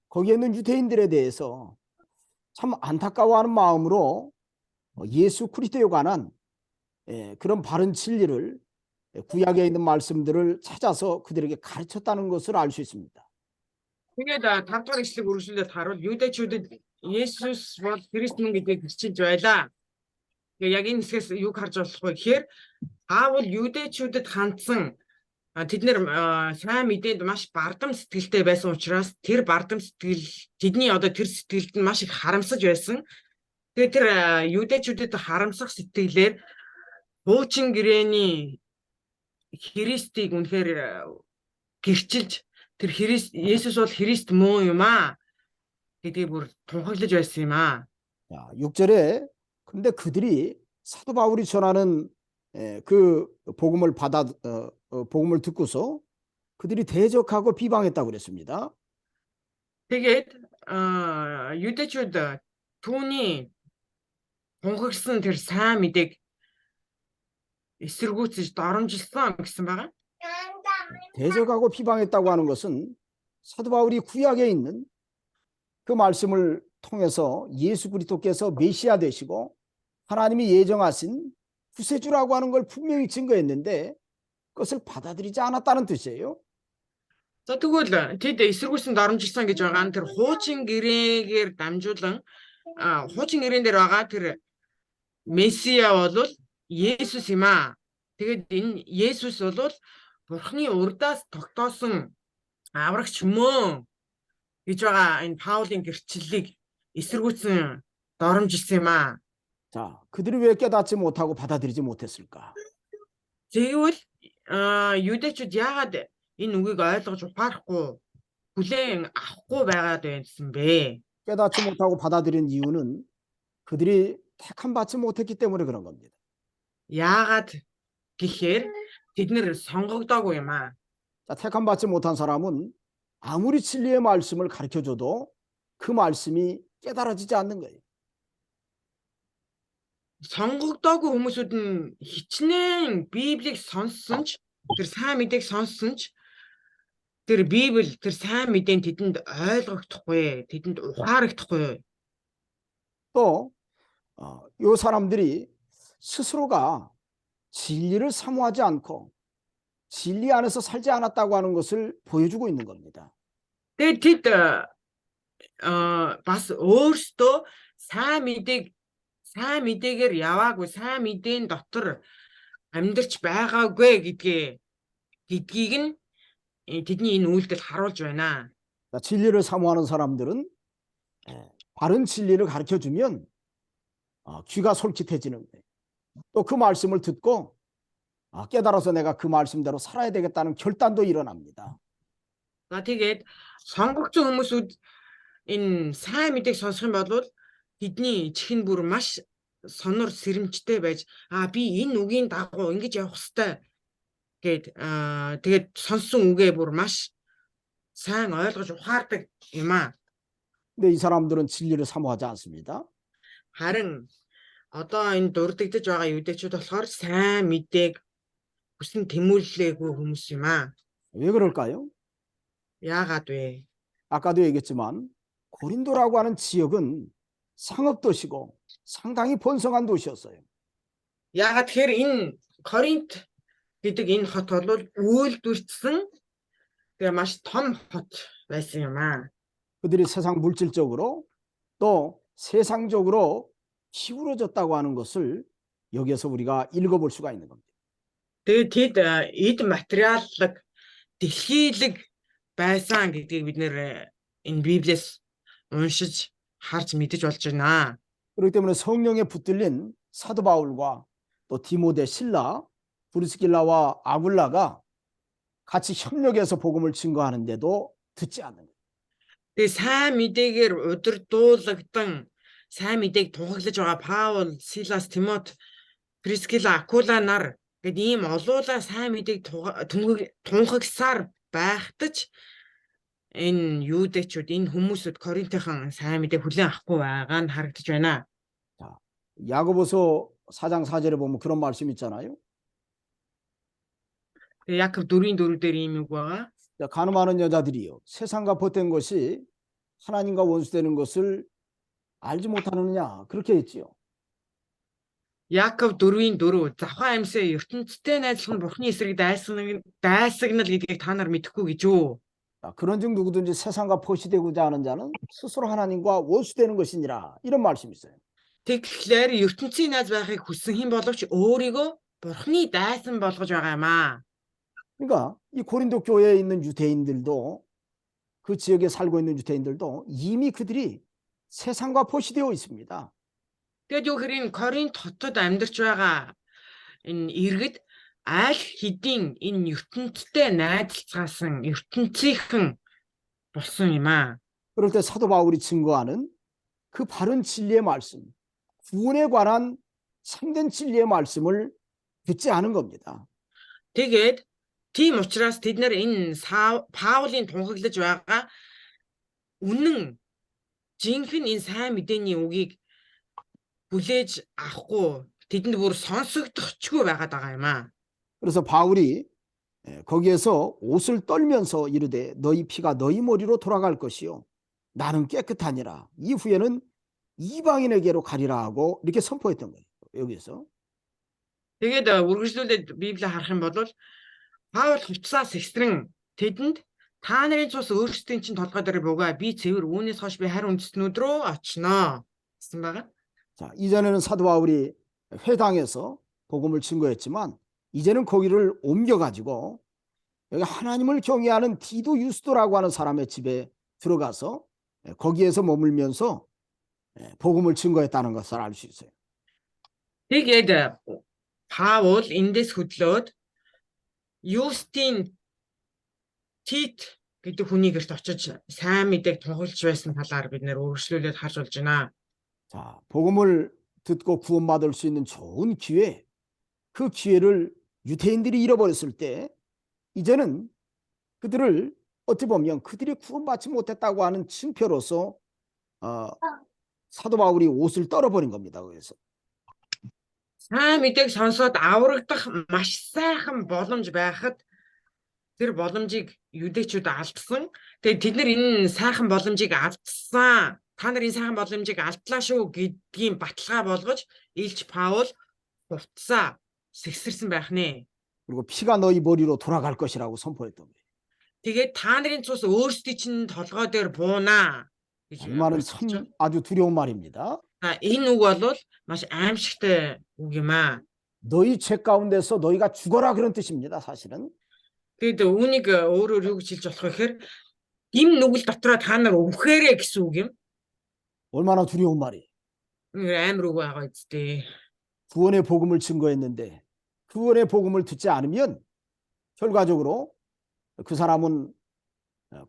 거기에 있는 유대인들에 대해서 참 안타까워하는 마음으로 예수 그리스도에 관한 그런 바른 진리를 구약에 있는 말씀들을 찾아서 그들에게 가르쳤다는 것을 알 수 있습니다. Тэгээд 5 дугаар эшлэг үргэлжлүүлээд харуул юудэчүүдэд Есүс бол Христ мөн гэдгийг бичиж байлаа. Тэгээд яг энэ хэсгээс юг харж болох вэ гэхээр Паул юудэчүүдэд хандсан тэд нэр сайн мэдээнд маш бардам сэтгэлтэй байсан учраас тэр бардам сэтгэл тэдний одоо тэр сэтгэлд нь маш их харамсаж байсан. Тэгээд тэр юудэчүүдэд харамсах сэтгэлээр хуучин гэрээний Христийг үнэхээр гэрчилж тэр Христ Есүс бол Христ мөн юм аа гэдгийг бүр тунхаглаж байсан юм аа. 자, 6절에 근데 그들이 사도 바울이 전하는 그 복음을 복음을 듣고서 그들이 대적하고 비방했다고 그랬습니다. Тэгээд юудэчүүд түүний тунхагсан тэр сайн мэдээг эсэргүүцэж доромжилсан гэсэн байгаа. 대적하고 비방했다고 하는 것은 사도 바울이 구약에 있는 그 말씀을 통해서 예수 그리스도께서 메시아 되시고 하나님이 예정하신 구세주라고 하는 걸 분명히 증거했는데 그것을 받아들이지 않았다는 뜻이에요. За тэгвэл тэд эсэргүүцэн доромжилсан гэж байгаа нь тэр хуучин гэрээгээр дамжуулан хуучин гэрээн дээр байгаа тэр Месиа бол Есүс юм аа. Тэгээд энэ Есүс бол Бурхны урдаас тогтоосон аврагч мөн гэж байгаа энэ Паулын гэрчлэлийг эсэргүүцэн доромжилсан юм аа. 자, 그들이 왜 깨닫지 못하고 받아들이지 못했을까? Тэгвэл юудэчүүд яагаад энэ үгийг ойлгож ухаарахгүй хүлээн авахгүй байгаад байсан бэ? 깨닫지 못하고 받아들인 이유는 그들이 택함 받지 못했기 때문에 그런 겁니다. Яагаад гэхээр тэд нэр сонгогдоогүй юм аа. 자, 택함 받지 못한 사람은 아무리 진리의 말씀을 가르쳐줘도 그 말씀이 깨달아지지 않는 거예요. Сонгогдоогүй хүмүүсүүд нь хичнээн Библийг сонссон ч тэр сайн мэдээг сонссон ч тэр Библи тэр сайн мэдээ тэдэнд ойлгогдохгүй, тэдэнд ухаарагдахгүй. 또 이 사람들이 스스로가 진리를 사모하지 않고 진리 안에서 살지 않았다고 하는 것을 보여주고 있는 겁니다. Тэгээд тэд бас өөрсдөө сайн мэдээгээр яваагүй, сайн мэдээний дотор амьдарч байгаагүй гэдгийг нь тэдний энэ үйлдэл харуулж байна. 자, 진리를 사모하는 사람들은 바른 진리를 가르쳐주면 귀가 솔깃해지는 거예요. 또 그 말씀을 듣고 깨달아서 내가 그 말씀대로 살아야 되겠다는 결단도 일어납니다. За тэгээд сонгогдсон хүмүүсүүд энэ сайн мэдээг сонсох юм бол тэдний чихэн бүр маш сонор сэрэмжтэй байж би энэ үгийн дагуу ингэж явах хэвээр гээд тэгээд сонссон үгээ бүр маш сайн ойлгож ухаардаг юм аа. 근데 이 사람들은 진리를 사모하지 않습니다. Харин одоо энэ дурддагдж байгаа юудэчүүд болохоор сайн мэдээг хүсэн тэмүүллээгүй хүмүүс юм аа. 왜 그럴까요? Яагаад вэ? 아까도 얘기했지만 고린도라고 하는 지역은 상업도시고 상당히 번성한 도시였어요. Яагаад тэгэхээр энэ Коринт гэдэг энэ хот бол үйлдвэрчсэн тэгээ маш том хот байсан юм аа. 그들이 세상 물질적으로 또 세상적으로 기울어졌다고 하는 것을 여기에서 우리가 읽어볼 수가 있는 겁니다. Тэгээд тэд эд материаллаг дэлхийлэг байсан гэдгийг бид нэр энэ Библиэс уншиж харж мэдэж болж байна. 그렇기 때문에 성령에 붙들린 사도 바울과 또 디모데, 실라, 브리스길라와 아굴라가 같이 협력해서 복음을 증거하는데도 듣지 않는 거예요. Тэгээд сайн мэдээгээр удирдуулагдсан сайн мэдээг тунхаглаж байгаа Паул, Силас, Тимот, Прискила, Акула нар гэдэг ийм олуулаа сайн мэдээг тунхагсаар байхдаж энэ юудэчүүд энэ хүмүүсүүд Коринтын сайн мэдээг хүлээн авахгүй байгаа нь харагдаж байна. 자, 야고보서 4장 4절에 보면 그런 말씀 있잖아요. Тэгээд Яков 4:4 дээр ийм үг байгаа. 자, 간음하는 여자들이요 세상과 벗된 것이 하나님과 원수되는 것을 알지 못하느냐 그렇게 했지요. Яаков 4:4 завхан амьсаа ертөнцтэй найзлах нь Бурхны эсрэг дайсагнал гэдгийг та нар мэдэхгүй гэж юу? 자, 그런즉 누구든지 세상과 포시되고자 하는 자는 스스로 하나님과 원수되는 것이니라. 이런 말씀이 있어요. Тэгэхээр ертөнцийн найз байхыг хүссэн хэн боловч өөрийгөө Бурхны дайсан болгож байгаа юм аа. 그러니까 이 고린도 교회에 있는 유대인들도 그 지역에 살고 있는 유대인들도 이미 그들이 세상과 포시되어 있습니다. Тэгэд юу хэрэг Коринт хотод амьдарч байгаа энэ иргэд аль хэдийн энэ ертөнцтэй найзалцгаасан ертөнцийнхэн болсон юм аа. 그럴 때 사도 바울이 증거하는 그 바른 진리의 말씀, 구원에 관한 참된 진리의 말씀을 듣지 않은 겁니다. Тэгээд тийм учраас тэд нар энэ Паулийн тунхаглаж байгаа үнэн жинхэнэ энэ сайн мэдээний үгийг хүлээж авахгүй тэдэнд бүр сонсогдохчгүй байгаад байгаа юм аа. 그래서 바울이 거기에서 옷을 떨면서 이르되 너희 피가 너희 머리로 돌아갈 것이요 나는 깨끗하니라. 이후에는 이방인에게로 가리라 하고 이렇게 선포했던 거예요. 여기서. Тэгээд үргэлжлүүлээд Библийг харах юм бол Паул хувцас экстрэн тэдэнд та нарын цус өөрсдийн чинь толгой дээр буугаа би цэвэр үүнээс хойш би харь үндэстнүүд рүү очноо гэсэн байгаа. 자, 이전에는 사도 바울이 회당에서 복음을 증거했지만 이제는 거기를 옮겨가지고 여기 하나님을 경외하는 디도 유스도라고 하는 사람의 집에 들어가서 거기에서 머물면서 복음을 증거했다는 것을 알 수 있어요. Тэгээд Паул эндээс хөдлөөд Юстин Тит гэдэг хүний гэрт очиж сайн мэдээг тунхаглаж байсан талаар бид нэр өөрчлөлөд харж болж байна. 자, 복음을 듣고 구원받을 수 있는 좋은 기회, 그 기회를 유대인들이 잃어버렸을 때 이제는 그들을 어찌 보면 그들이 구원받지 못했다고 하는 징표로서 사도 바울이 옷을 떨어버린 겁니다. 그래서 Сайн мэдээг сонсоод аврагдах маш сайхан боломж байхад тэр боломжийг юдэчүүд алдсан. Тэгээд тэд нар энэ сайхан боломжийг алдсан. Та нар энэ сайхан боломжийг алдлаа шүү гэдгийн баталгаа болгож Илч Паул хувцаа сэгсэрсэн байх нэ. 그리고 피가 너희 머리로 돌아갈 것이라고 선포했던 거예요. Тэгээд та нарын цус өөрсдийн чинь толгой дээр буунаа гэж 이 말은 참 아주 두려운 말입니다. энэ үг бол маш аимшигтай үг юм аа. 너희 죄 가운데서 너희가 죽어라 그런 뜻입니다. 사실은. Тэгээд үүнийг өөрөөр юу гэж хэлж болох вэ гэхээр гим нүгэл дотроо та нар өвхээрээ гэсэн үг юм. 얼마나 두려운 말이. амар үг байгаа үстэй. 구원의 복음을 증거했는데 구원의 복음을 듣지 않으면 결과적으로 그 사람은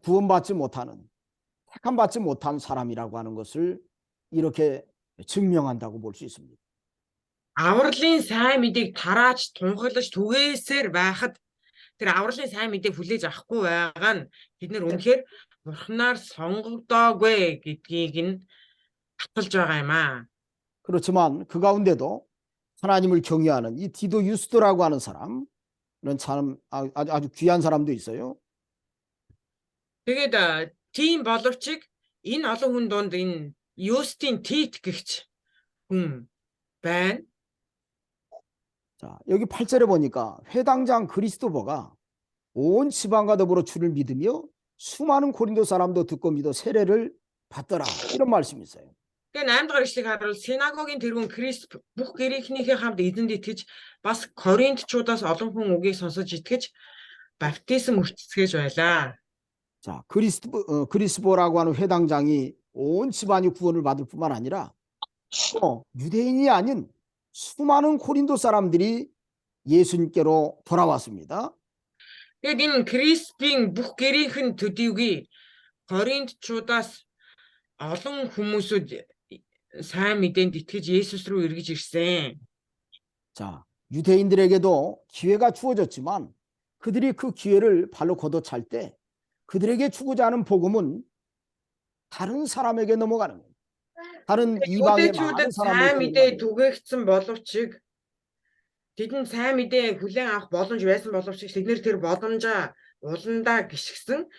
구원받지 못하는 택함받지 못한 사람이라고 하는 것을 이렇게 증명한다고 볼 수 있습니다. Авралын сайн мэдээг тарааж тунхаглаж түгээсээр байхад тэр авралын сайн мэдээг хүлээж авахгүй байгаа нь бид нэр үнэхээр бурхнаар сонгогдоогүй гэдгийг нь баталж байгаа юм аа. 그렇지만 그 가운데도 하나님을 경외하는 이 디도 유스도라고 하는 사람은 참 아주 귀한 사람도 있어요. Тэгээд тийм боловч энэ олон хүн донд энэ Юстин Тит гэгч хүн байна. 자, 여기 8절에 보니까 회당장 그리스도보가 온 지방과 더불어 주를 믿으며 수많은 고린도 사람도 듣고 믿어 세례를 받더라. 이런 말씀이 있어요. Тэгээд 8 дахь ишлэгийг харуул синагогийн тэргүүн Крист бүх гэрийнхнийхээ хамт эзэнд итгэж бас Коринтчуудаас олон хүн үгийг сонсож итгэж баптизм өртцгээж байлаа. 자, 그리스보라고 하는 회당장이 온 집안이 구원을 받을 뿐만 아니라 또 유대인이 아닌 수많은 고린도 사람들이 예수님께로 돌아왔습니다. Тэгээд энэ Криспийн бүх гэрийнхэн төдийгүй Коринтчуудаас олон хүмүүсүүд сайн мэдээнд итгэж Есүс рүү эргэж ирсэн. 자, 유대인들에게도 기회가 주어졌지만 그들이 그 기회를 발로 걷어찰 때 그들에게 주고자 하는 복음은 다른 사람에게 넘어가는 거예요. 다른 이방의 많은 Юдэчүүдэд сайн мэдээ 사람에게 түгээгдсэн боловч тэдэнд сайн мэдээ хүлээн авах боломж байсан боловч тэднэр тэр боломжоо уландаа гიშгсэн.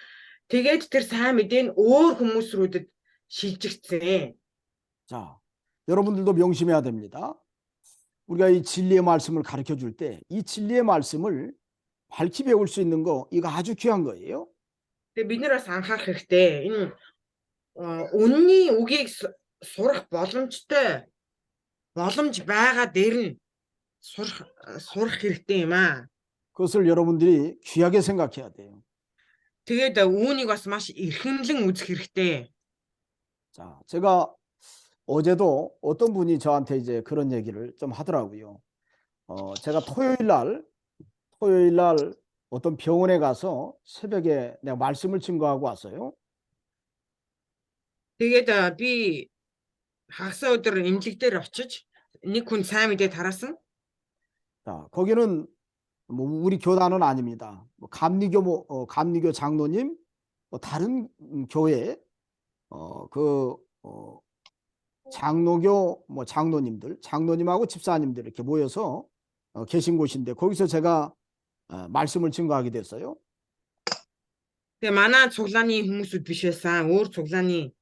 Тэгээд тэр сайн мэдээ нь өөр хүмүүсрүүдэд шилжигдсэн. 자, 여러분들도 명심해야 됩니다. 우리가 이 진리의 말씀을 가르쳐 줄 때 이 진리의 말씀을 밝히 배울 수 있는 거 이거 아주 귀한 거예요. Тэгээ бид нар бас анхаарах хэрэгтэй. Энэ үнний үгийг сурах боломж байгаа дээр нь сурах хэрэгтэй юм аа. 그것을 여러분들이 귀하게 생각해야 돼요. Тэгээд үүнийг бас маш эрхэмлэн үзэх хэрэгтэй. 자, 제가 어제도 어떤 분이 저한테 이제 그런 얘기를 좀 하더라고요. 제가 토요일 날 어떤 병원에 가서 새벽에 내가 말씀을 증거하고 왔어요. Тэгээд би хагас өдөр эмнэлэг дээр очиж нэг хүн сайн мэдээ тараасан. 자, 거기는 뭐 우리 교단은 아닙니다. 뭐 감리교 장로님, 뭐 다른 교회 장로교 뭐 장로님하고 집사님들 이렇게 모여서 계신 곳인데 거기서 제가 말씀을 증거하게 됐어요. Тэгээ манай цуглааны хүмүүсүүд биш байсан. Өөр цуглааны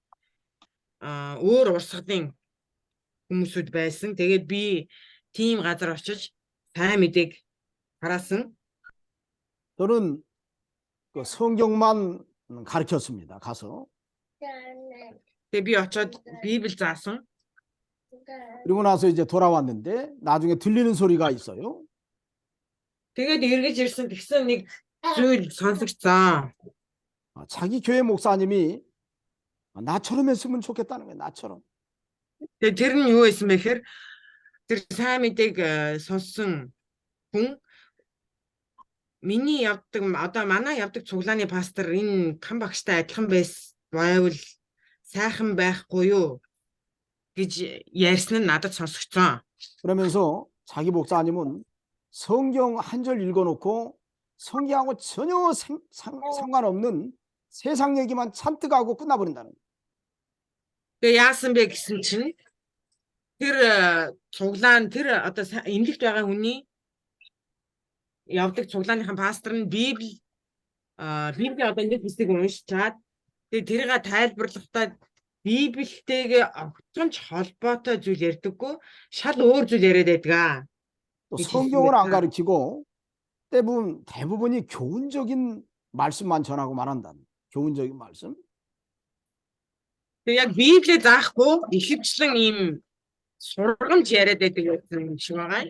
өөр урсгалын хүмүүсүүд байсан. Тэгээд би тийм газар очиж сайн мэдээг тараасан. 저는 그 성경만 가르쳤습니다. 가서. Тэгээ би очоод Библи заасан. 그리고 나서 이제 돌아왔는데 나중에 들리는 소리가 있어요. Тэгээд эргэж ирсэн тэгсэн нэг зүйл сонсогдсон. 자기 교회 목사님이 나처럼 했으면 좋겠다는 거예요. 나처럼. Тэгээд тэр нь юу байсан бэ гэхээр тэр сайн мэдээг сонссон хүн миний явдаг одоо манай явдаг цуглааны пастор энэ кам багштай адилхан байвал сайхан байхгүй юу гэж ярьсан нь надад сонсогдсон. 그러면서 자기 목사님은 성경 한 절 읽어놓고 성경하고 전혀 상관없는 세상 얘기만 잔뜩 하고 끝나버린다는 거예요. Тэгээ яасан бэ гэсэн чинь тэр цуглаан тэр одоо эмнэлэгт байгаа хүний явдаг цуглааныхан пастор нь Библи одоо нэг хэсэг уншичаад тэгээ тэрийг тайлбарлахдаа Библитэйгээ огтхонч холбоотой зүйл ярьдаггүй шал өөр зүйл яриад байдаг. 또 성경을 안 가르치고 대부분이 교훈적인 말씀만 전하고 말한다. 교훈적인 말씀. Тэгээ яг Библийг заахгүй ихэвчлэн ийм сургамж яриад байдаг юм шиг байгаа.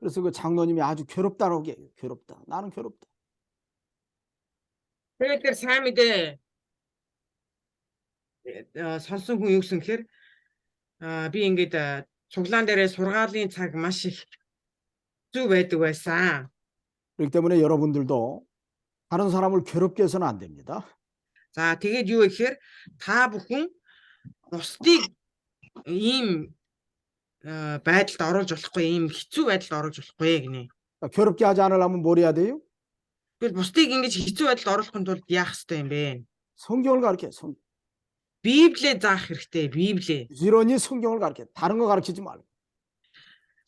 그래서 그 장로님이 아주 괴롭다라고 해요. 괴롭다. 나는 괴롭다. Тэгээд тэр сайн мэдээ сонсон хүн юу гэсэн гэхээр би ингээд цуглаан дээрээ сургаалын цаг маш их зүг байдаг байсан. 그렇기 때문에 여러분들도 다른 사람을 괴롭게 해서는 안 됩니다. За тэгээд юу гэхээр та бүхэн бусдыг ийм байдалд оруулж болохгүй, ийм хэцүү байдалд оруулж болохгүй гинэ. 괴롭게 하지 않으려면 뭘 해야 돼요? Тэгвэл бусдыг ингэж хэцүү байдалд оруулахын тулд яах ёстой юм бэ? 성경을 가르쳐요. Библийг заах хэрэгтэй, Библи. 부지런히 성경을 가르쳐. 다른 거 가르치지 말고.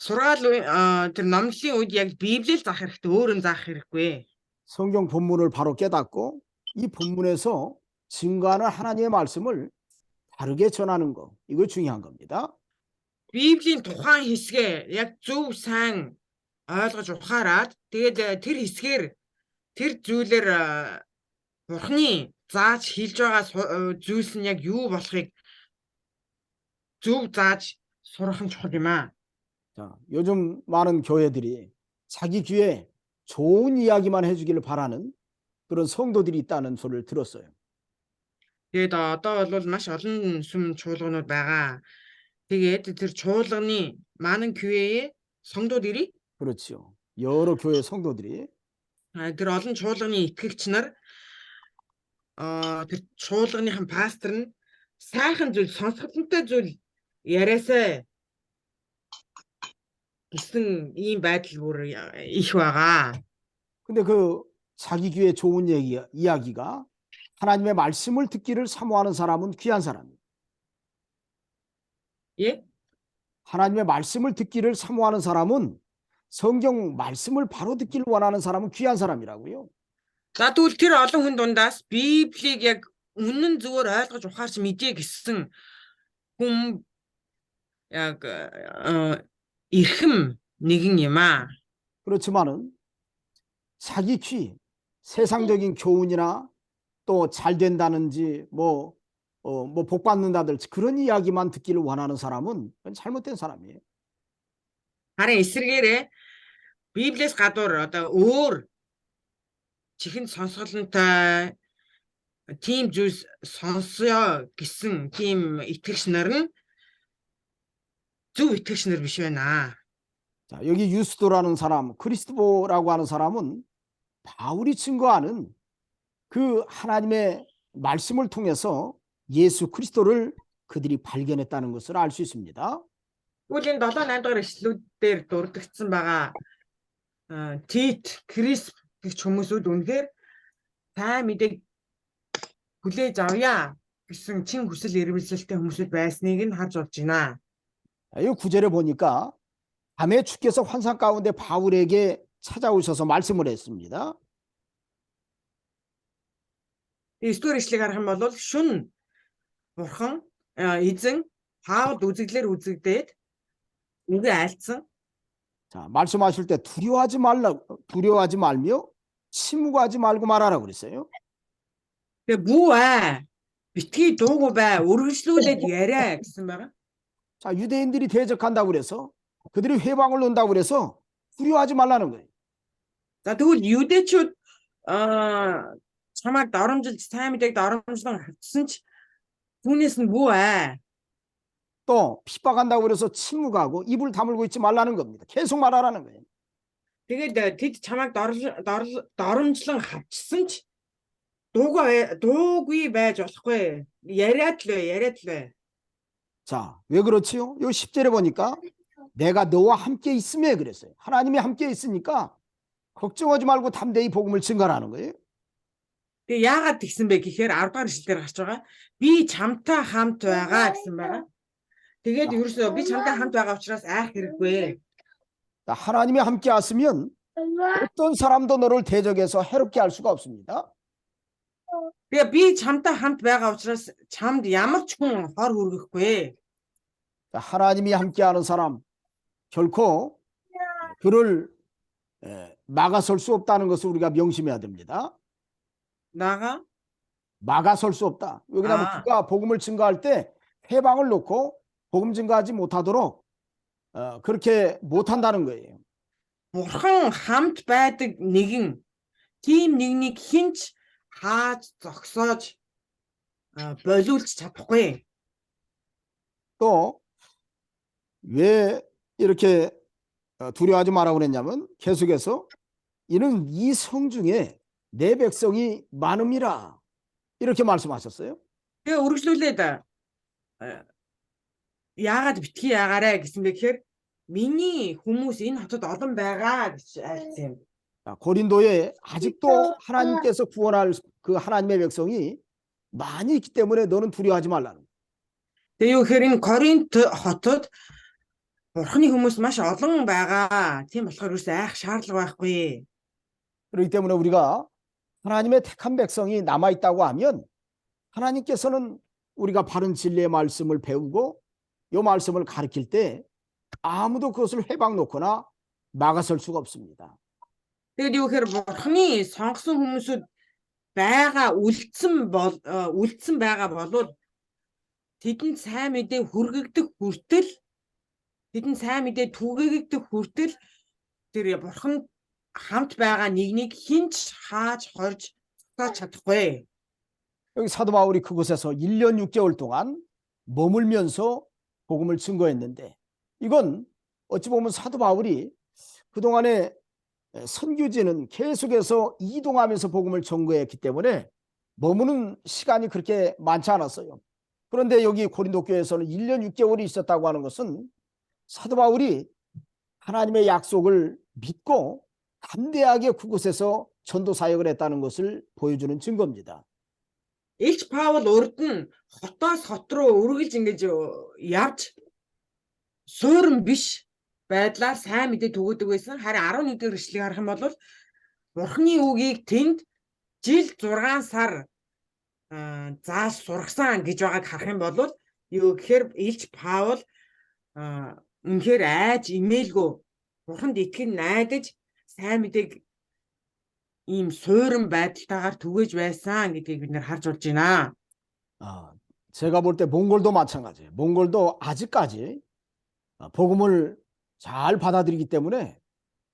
Сургаал тэр номлолын үед яг Библийг заах хэрэгтэй, өөр нь заах хэрэггүй. 성경 본문을 바로 깨닫고 이 본문에서 증거하는 하나님의 말씀을 다르게 전하는 거. 이거 중요한 겁니다. Библийн тухайн хэсгээ яг зөв сайн ойлгож ухаарад тэгээд тэр хэсгээр тэр зүйлээр Бурхны зааж хэлж байгаа зүйлс нь яг юу болохыг зөв зааж сурах нь чухал юм аа. 자, 요즘 많은 교회들이 자기 귀에 좋은 이야기만 해주기를 바라는 그런 성도들이 있다는 소리를 들었어요. Тэгээд одоо бол маш олон сүм чуулганууд байгаа. Тэгээд тэр чуулганы 많은 교회의 성도들이 그렇죠. 여러 교회 성도들이 тэр олон чуулганы итгэгч нар тэр чуулганыхан пастор нь сайхан зүйл, сонсголонтой зүйл яриасаа гэсэн ийм байдал бүр их байгаа. 근데 그 자기 귀에 좋은 이야기가 하나님의 말씀을 듣기를 사모하는 사람은 귀한 사람이에요. 예? 하나님의 말씀을 듣기를 사모하는 사람은 성경 말씀을 바로 듣기를 원하는 사람은 귀한 사람이라고요. За тэгвэл тэр олон хүн дундаас Библийг яг үнэн зөвөр ойлгож ухаарч мэдээ гэсэн хүн яг эрхэм нэгэн юм аа. 그렇지만은 자기 귀, 세상적인 교훈이나 또 잘 된다는지 뭐 복 받는다든지 그런 이야기만 듣기를 원하는 사람은 그건 잘못된 사람이에요. Харин эсвэргээрээ Библиэс гадуур одоо өөр чихэнд сонсголонтой тийм зүйлс сонсё гэсэн тийм итгэгч нар нь зөв итгэгч нар биш байна. 자, 여기 유스도라는 사람, 크리스토라고 하는 사람은 바울이 증거하는 그 하나님의 말씀을 통해서 예수 그리스도를 그들이 발견했다는 것을 알 수 있습니다. Тэгвэл энэ 7-8 дугаар ишлүүдээр дурдгдсан байгаа Тит, Крисп гэх хүмүүсүүд үнэхээр сайн мэдээг хүлээж авъя гэсэн чин хүсэл эрмэлзэлтэй хүмүүсүүд байсныг нь харж болж байна. 이 구절에 보니까 밤에 주께서 환상 가운데 바울에게 찾아오셔서 말씀을 했습니다. 9-р ишлэгийг харах юм бол шүн бурхан эзэн Паул үзэгдлэр үзэгдээд үгээ айлцсан. 자, 말씀하실 때 두려워하지 말며 침묵하지 말고 말하라 그랬어요. Тэгээ бүү битгий дуугүй бай, үргэлжлүүлээд яриа гэсэн байгаа. 자, 유대인들이 대적한다고 그래서 그들이 회방을 논다고 그래서 두려워하지 말라는 거예요. За тэгвэл юдэчүүд чамайг доромжилж сайн мэдээг доромжлон хатсан ч түүнээс нь бүү 또 핍박한다고 그래서 침묵하고 입을 다물고 있지 말라는 겁니다. 계속 말하라는 거예요. тэгээд тэд чамайг доромжлон хавчсан ч дуугүй байж болохгүй. Яриад л бай. 자, 왜 그렇지요? 요 10절에 보니까 내가 너와 함께 있음에 그랬어요. 하나님이 함께 있으니까 걱정하지 말고 담대히 복음을 증가하는 거예요. Тэгээ яагаад тэгсэн бэ гэхээр 10 дугаар ишлэлээр гарч байгаа. Би чамтай хамт байгаа гэсэн байгаа. Тэгээд ерөөсөө би чамтай хамт байгаа учраас айх хэрэггүй. 하나님이 함께 왔으면 어떤 사람도 너를 대적해서 해롭게 할 수가 없습니다. Тэгээ би чамтай хамт байгаа учраас чамд ямар ч хүн хор хүргэхгүй. 하나님이 함께하는 사람 결코 그를 막아설 수 없다는 것을 우리가 명심해야 됩니다. 막아설 수 없다. 왜냐하면 그가 복음을 증거할 때 회방을 놓고 복음 증거하지 못하도록 그렇게 못한다는 거예요. Бурхан хамт байдаг нэгэн тийм нэгнийг хинч хааж зогсоож болиулж чадахгүй. 또 왜 이렇게 두려워하지 말라고 그랬냐면 계속해서 이는 이 성 중에 내 백성이 많음이라 이렇게 말씀하셨어요. Тэгээ үргэлжлүүлээд яагаад битгий ягаарэ гэсэн бэ гэхээр миний хүмүүс энэ хотод олон байгаа гэж айлцсан юм. 고린도에 아직도 하나님께서 구원할 그 하나님의 백성이 많이 있기 때문에 너는 두려워하지 말라는. Тэгээ юу гэхээр энэ Коринт хотод Бурханы хүмүүс маш олон байгаа. Тийм болохоор юусе айх шаардлага байхгүй. 그렇기 때문에 우리가 하나님의 택한 백성이 남아 있다고 하면 하나님께서는 우리가 바른 진리의 말씀을 배우고 이 말씀을 가르칠 때 아무도 그것을 회방 놓거나 막아설 수가 없습니다. Тэгээд юу гэхээр Бурханы сонгосон хүмүүсүүд байгаа үлдсэн байгаа болоод тэдэнд сайн мэдээ хүргэгдэх хүртэл тэдэнд сайн мэдээ түгээгдэх хүртэл тэр Бурхан хамт байгаа нэгнийг хинч хааж хорж зогсоож чадахгүй. 여기 사도 바울이 그곳에서 1년 6개월 동안 머물면서 복음을 증거했는데 이건 어찌 보면 사도 바울이 그동안에 선교지는 계속해서 이동하면서 복음을 전거했기 때문에 머무는 시간이 그렇게 많지 않았어요. 그런데 여기 고린도 교회에서는 1년 6개월이 있었다고 하는 것은 사도 바울이 하나님의 약속을 믿고 담대하게 그곳에서 전도 사역을 했다는 것을 보여주는 증거입니다. Илч Паул урд нь хотоос хот руу үргэлж ингэж явж суурин биш байдлаар сайн мэдээ төгөөдөг байсан. Харин 11-р эшлэгийг харах юм бол Бурхны үгийг тэнд жил 6 сар зааш сургасан гэж байгааг харах юм бол юу гэхээр Илч Паул үнэхээр айж имэйлгүй бурханд итгэн найдаж сайн мэдээг ийм суурин байдалтайгаар түгэж байсан гэдгийг бид нэр харж болж байна. 제가 볼 때 몽골도 마찬가지예요. 몽골도 아직까지 복음을 잘 받아들이기 때문에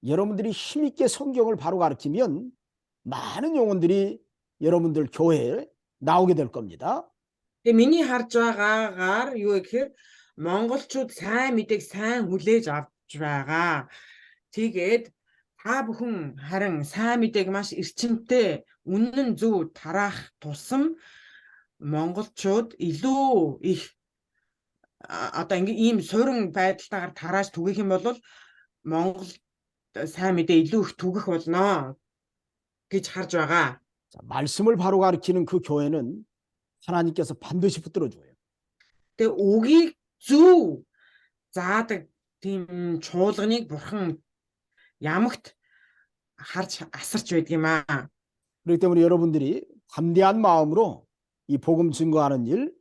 여러분들이 힘있게 성경을 바로 가르치면 많은 영혼들이 여러분들 교회에 나오게 될 겁니다. Тэгээ миний харж байгаагаар юу гэхээр монголчууд сайн мэдээг сайн хүлээж авч байгаа. Тэгээд та бүхэн харин сайн мэдээг маш эрчимтэй үнэн зөв тараах тусам монголчууд илүү их одоо ийм суурин байдалтайгаар тарааж түгэх юм бол Монгол сайн мэдээ илүү их түгэх болно гэж харж байгаа. 자, 말씀을 바로 가르치는 그 교회는 하나님께서 반드시 붙들어줘요. Тэгээ үгийг зөв заадаг тийм чуулганыг бурхан ямагт харж асарч байдаг юм аа. 그렇기 때문에 여러분들이 담대한 마음으로 이 복음 증거하는 일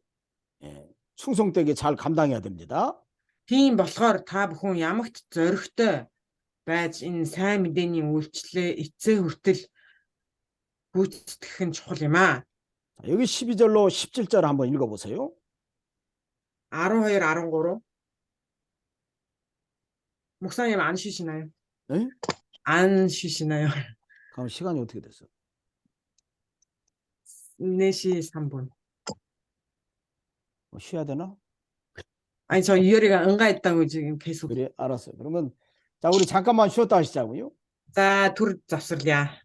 충성되게 잘 감당해야 됩니다. Тийм болохоор та бүхэн ямагт зоригтой байж энэ сайн мэдээний үйлчлэлээ эцээ хүртэл гүйцэтгэх нь чухал юм аа. 자, 여기 12절로 17절 한번 읽어보세요. 12, 13. 목사님 안 쉬시나요? 네? 안 쉬시나요? 그럼 시간이 어떻게 됐어? 4시 3분. 쉬어야 되나? 아니 저 이효리가 응가했다고 지금 계속. 그래, 알았어요. 그러면 자, 우리 잠깐만 쉬었다 하시자고요. 자, 둘 잡술랴.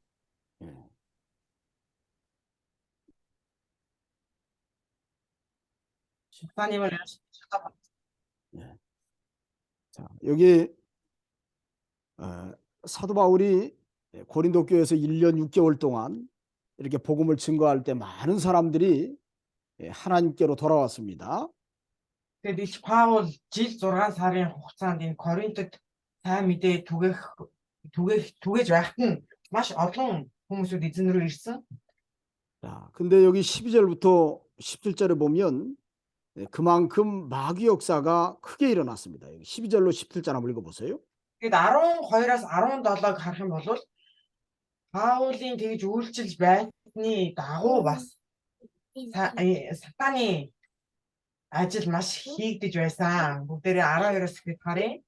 집사님을 잠깐만. 자, 여기 사도 바울이 고린도 교회에서 1년 6개월 동안 이렇게 복음을 증거할 때 많은 사람들이 하나님께로 돌아왔습니다. Тэгээд их Паул жил 6 сарын хугацаанд энэ Коринтод сайн мэдээ түгэж байхад нь маш олон хүмүүсүүд эзэн рүү ирсэн. 자, 근데 여기 12절부터 17절에 보면 그만큼 마귀 역사가 크게 일어났습니다. 여기 12절로 17절 한번 읽어보세요. Тэгээд 12-аас 17-ыг харах юм бол Паулын тэгж үйлчилж байдны дагуу бас сатаны ажил маш хийгдэж байсан. Бүгдээрээ 12-оос ихийг харъя.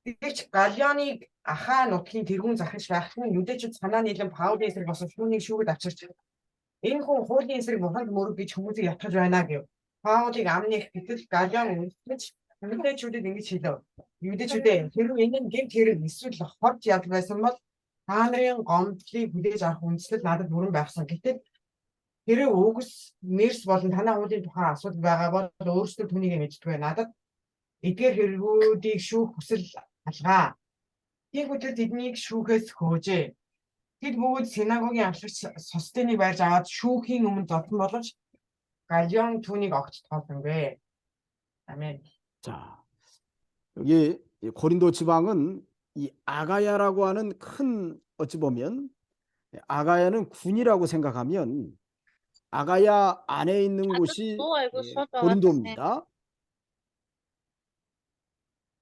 Тэгж Галионыг Ахаа нутгийн тэргүүн захиж байх нь юдэчүүд санаа нийлэн Паулын эсрэг болсон түүнийг шүүхэд авчирч энэ хүн хуулийн эсрэг бурханд мөрөг гэж хүмүүсийг ятгаж байна гэв. Паулыг амнах гэтэл Галион үсгэж юдэчүүдэд ингэж хэлв. Юдэчүүдээ хэрвээ энэ гэмт хэрэг эсвэл хорж яд байсан бол та нарын гомдлыг хүлээж авах үндэслэл надад бүрэн байхсан. Гэтэл хэрэг өгс нэрс болон танаа хуулийн тухай асуудал байгаа бол өөрсдөө түүнийг мэддэг бай. Надад эдгээр хэрэгүүдийг шүүх хүсэл алгаа. Тиймээс тэднийг шүүхээс хөөжээ. Тэд бүгд синагогийн амлагч Состеныг барьж аваад шүүхийн өмнө зодсон боловч Галион түүнийг огт тоолсонгүй. 아멘. 자, 여기 고린도 지방은 이 아가야라고 하는 큰 어찌 보면 아가야는 군이라고 생각하면 아가야 안에 있는 곳이 고린도입니다.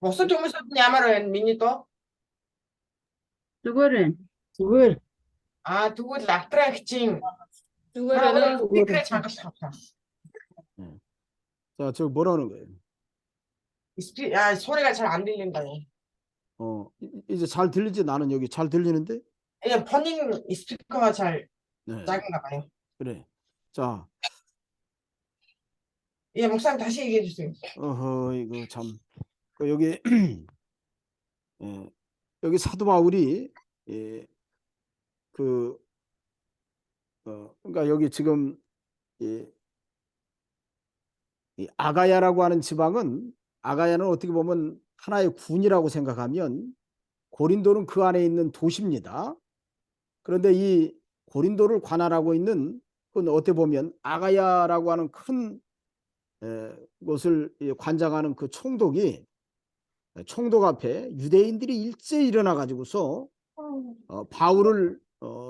Бусад хүмүүсүүд нь ямар байна? Миний доо. Зүгээр байна. зүгээр Тэгвэл Атрагчийн зүгээр Секрет хангалах авлаа. 자, 저 뭐라는 거예요? 소리가 잘 안 들린다요. 이제 잘 들리지? 나는 여기 잘 들리는데? 그냥 퍼닝 스피커가 잘 네, 작은가 봐요. 그래. 자, 예, 목사님 다시 얘기해 주세요. 이거 참. 여기 여기 사도 바울이 그러니까 여기 지금 이 아가야라고 하는 지방은 아가야는 어떻게 보면 하나의 군이라고 생각하면 고린도는 그 안에 있는 도시입니다. 그런데 이 고린도를 관할하고 있는 그건 어떻게 보면 아가야라고 하는 큰 것을 관장하는 그 총독이 총독 앞에 유대인들이 일제히 일어나 가지고서 바울을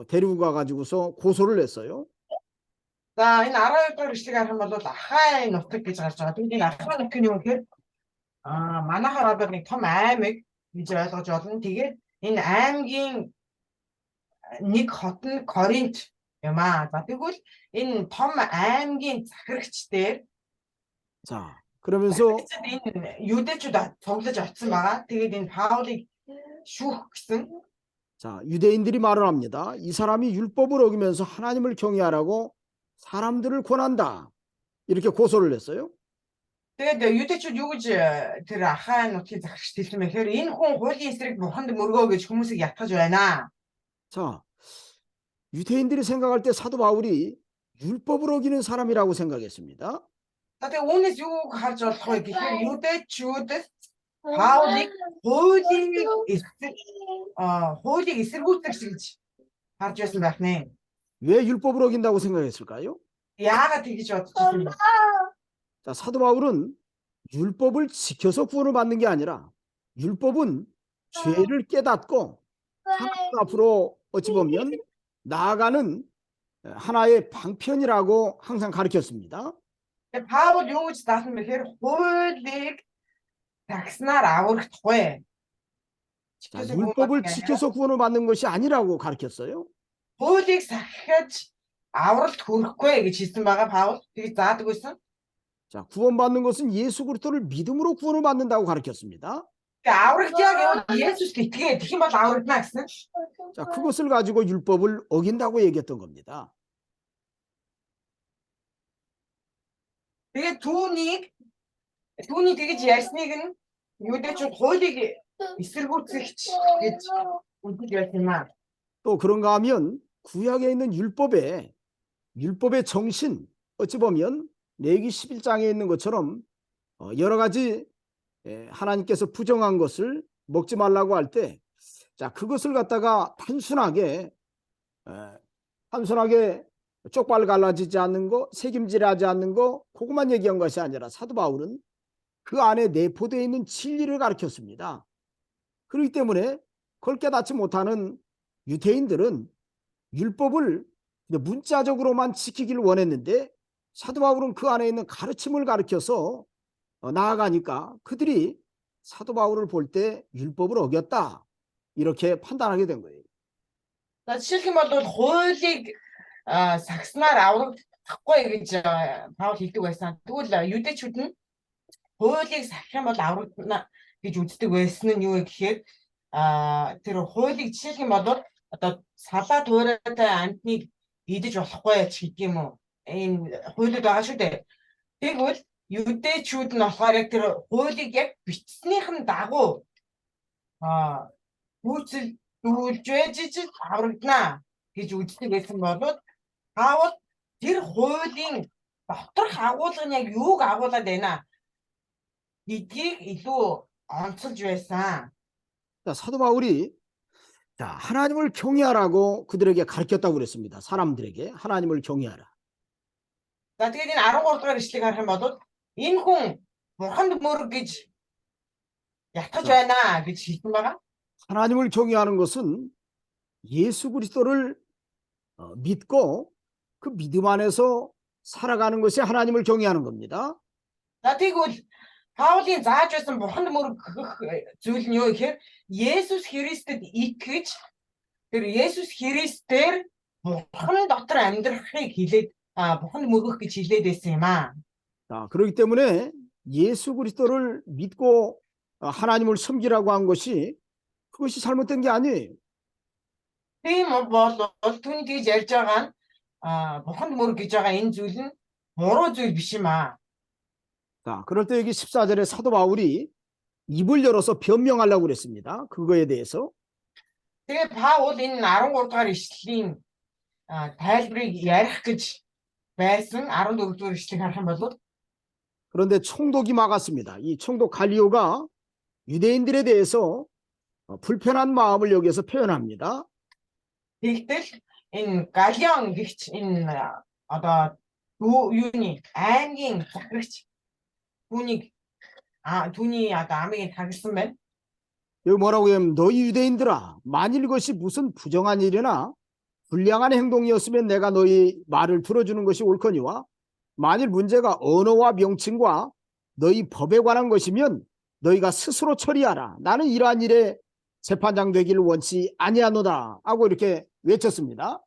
데리고 가 가지고서 고소를 했어요. За энэ 12 дугаар ишлэгээр харах бол Ахай нутаг гэж гарч байгаа. Тэгээд энэ Ахай нутгийн юу гэхээр манайхаар одоо нэг том аймаг гэж ойлгож болно. Тэгээд энэ аймгийн нэг хот нь Коринт юм аа. За тэгвэл энэ том аймгийн захирагчдэр 자, 그러면서 энэ юдэчүүд цуглаж очсон байгаа. Тэгээд энэ Паулыг шүүх гэсэн. 자, 유대인들이 말을 합니다. 이 사람이 율법을 어기면서 하나님을 경외하라고 사람들을 권한다. 이렇게 고소를 했어요. Тэгээд юдэчүүд юу гэж тэр ахаа нутгийн захирагчд хэлсэн мэхээр энэ хүн хуулийн эсрэг бурханд мөргөө гэж хүмүүсийг ятгах байна. 자, 유대인들이 생각할 때 사도 바울이 율법을 어기는 사람이라고 생각했습니다. За тэгээд үүнээс юу харж болох вэ гэхээр юдэчүүд Паулыг хуулийг эсэргүүцэх гэж харж байсан байх нэ. 왜 율법을 어긴다고 생각했을까요? Яагаад тэгж бодчихсон бэ? 자, 사도 바울은 율법을 지켜서 구원을 받는 게 아니라 율법은 죄를 깨닫고 하나님 앞으로 어찌 보면 나아가는 하나의 방편이라고 항상 가르쳤습니다. Тэгээд Паул юу гэж заасан бэхээр хуулийг такснаар аврагдахгүй. 자, 율법을 지켜서 구원을 받는 것이 아니라고 가르쳤어요. хуулийг сахиж авралт хүрэхгүй гэж хэлсэн байгаа Паул. Тэгээд заадаг байсан. 자, 구원받는 것은 예수 그리스도를 믿음으로 구원을 받는다고 가르쳤습니다. Тэгээд аврагдъя гэвэл Есүст итгээ тэгэх юм бол аврагдана гэсэн. 자, 그것을 가지고 율법을 어긴다고 얘기했던 겁니다. Тэгээд түүний тэгж ярьсныг нь юудэчүүд хуулийг эсэргүүцэгч гэж үнэлж байсан юм аа. 또 그런가 하면 구약에 있는 율법의 정신, 어찌 보면 레위기 11장에 있는 것처럼 여러 가지 하나님께서 부정한 것을 먹지 말라고 할 때, 자, 그것을 갖다가 단순하게 쪽발 갈라지지 않는 거, 새김질하지 않는 거, 그것만 얘기한 것이 아니라 사도 바울은 그 안에 내포되어 있는 진리를 가르쳤습니다. 그렇기 때문에 그걸 깨닫지 못하는 유대인들은 율법을 문자적으로만 지키기를 원했는데 사도 바울은 그 안에 있는 가르침을 가르쳐서 나아가니까 그들이 사도 바울을 볼 때 율법을 어겼다 이렇게 판단하게 된 거예요. За жишээлх юм бол хуулийг сагснаар аврагдахгүй гэж Паул хэлдэг байсан. Тэгвэл юдэчүүд нь хуулийг сахих юм бол аврагдана гэж үздэг байсан нь юу вэ гэхээр тэр хуулийг жишээлх юм бол одоо салаа туурайтай амьтныг идэж болохгүй ч гэдэг юм уу. Энэ хуулиуд байгаа шүү дээ. Тэгвэл юдэчүүд нь болохоор яг тэр хуулийг яг бичснийхэн дагуу үйлчилж байж аврагдана гэж үздэг байсан бол Паул тэр хуулийн доторх агуулга нь яг юуг агуулад байна гэдгийг илүү онцолж байсан. 자, 사도 바울이 자, 하나님을 경외하라고 그들에게 가르쳤다고 그랬습니다. 사람들에게 하나님을 경외하라. За тэгээд энэ 13 дугаар ишлэгийг харах юм бол энэ хүн бурханд мөрөг гэж ятгах байна гэж хэлсэн байгаа. 하나님을 경외하는 것은 예수 그리스도를 믿고 그 믿음 안에서 살아가는 것이 하나님을 경외하는 겁니다. За тэгвэл Паулийн зааж байсан бурханд мөрөг гэх зүйл нь юу гэхээр Есүс Христэд итгэж тэр Есүс Христээр бурхан дотор амьдрахыг хэлээд бурханд мөргөх гэж хэлээд байсан юм аа. 자, 그렇기 때문에 예수 그리스도를 믿고 하나님을 섬기라고 한 것이 그것이 잘못된 게 아니에요. Тийм бол түүний тэгж ярьж байгаа нь бурханд мөрөг гэж байгаа энэ зүйл нь буруу зүйл биш юм аа. 자, 그럴 때 여기 14절에 사도 바울이 입을 열어서 변명하려고 그랬습니다. 그거에 대해서. Тэгээд Паул энэ 13 дугаар ишлэлийн тайлбарыг ярих гэж байсан 14 дугаар ишлэгийг харах юм бол 그런데 총독이 막았습니다. 이 총독 갈리오가 유대인들에 대해서 불편한 마음을 여기서 표현합니다. тэгтэл энэ Галион гихч энэ одоо юуны аймгийн захирагч түүний одоо амийг тагласан байна. 여기 뭐라고 하면 너희 유대인들아 만일 이것이 무슨 부정한 일이나 불량한 행동이었으면 내가 너희 말을 들어주는 것이 옳거니와 만일 문제가 언어와 명칭과 너희 법에 관한 것이면 너희가 스스로 처리하라. 나는 이러한 일에 재판장 되기를 원치 아니하노다 하고 이렇게 외쳤습니다.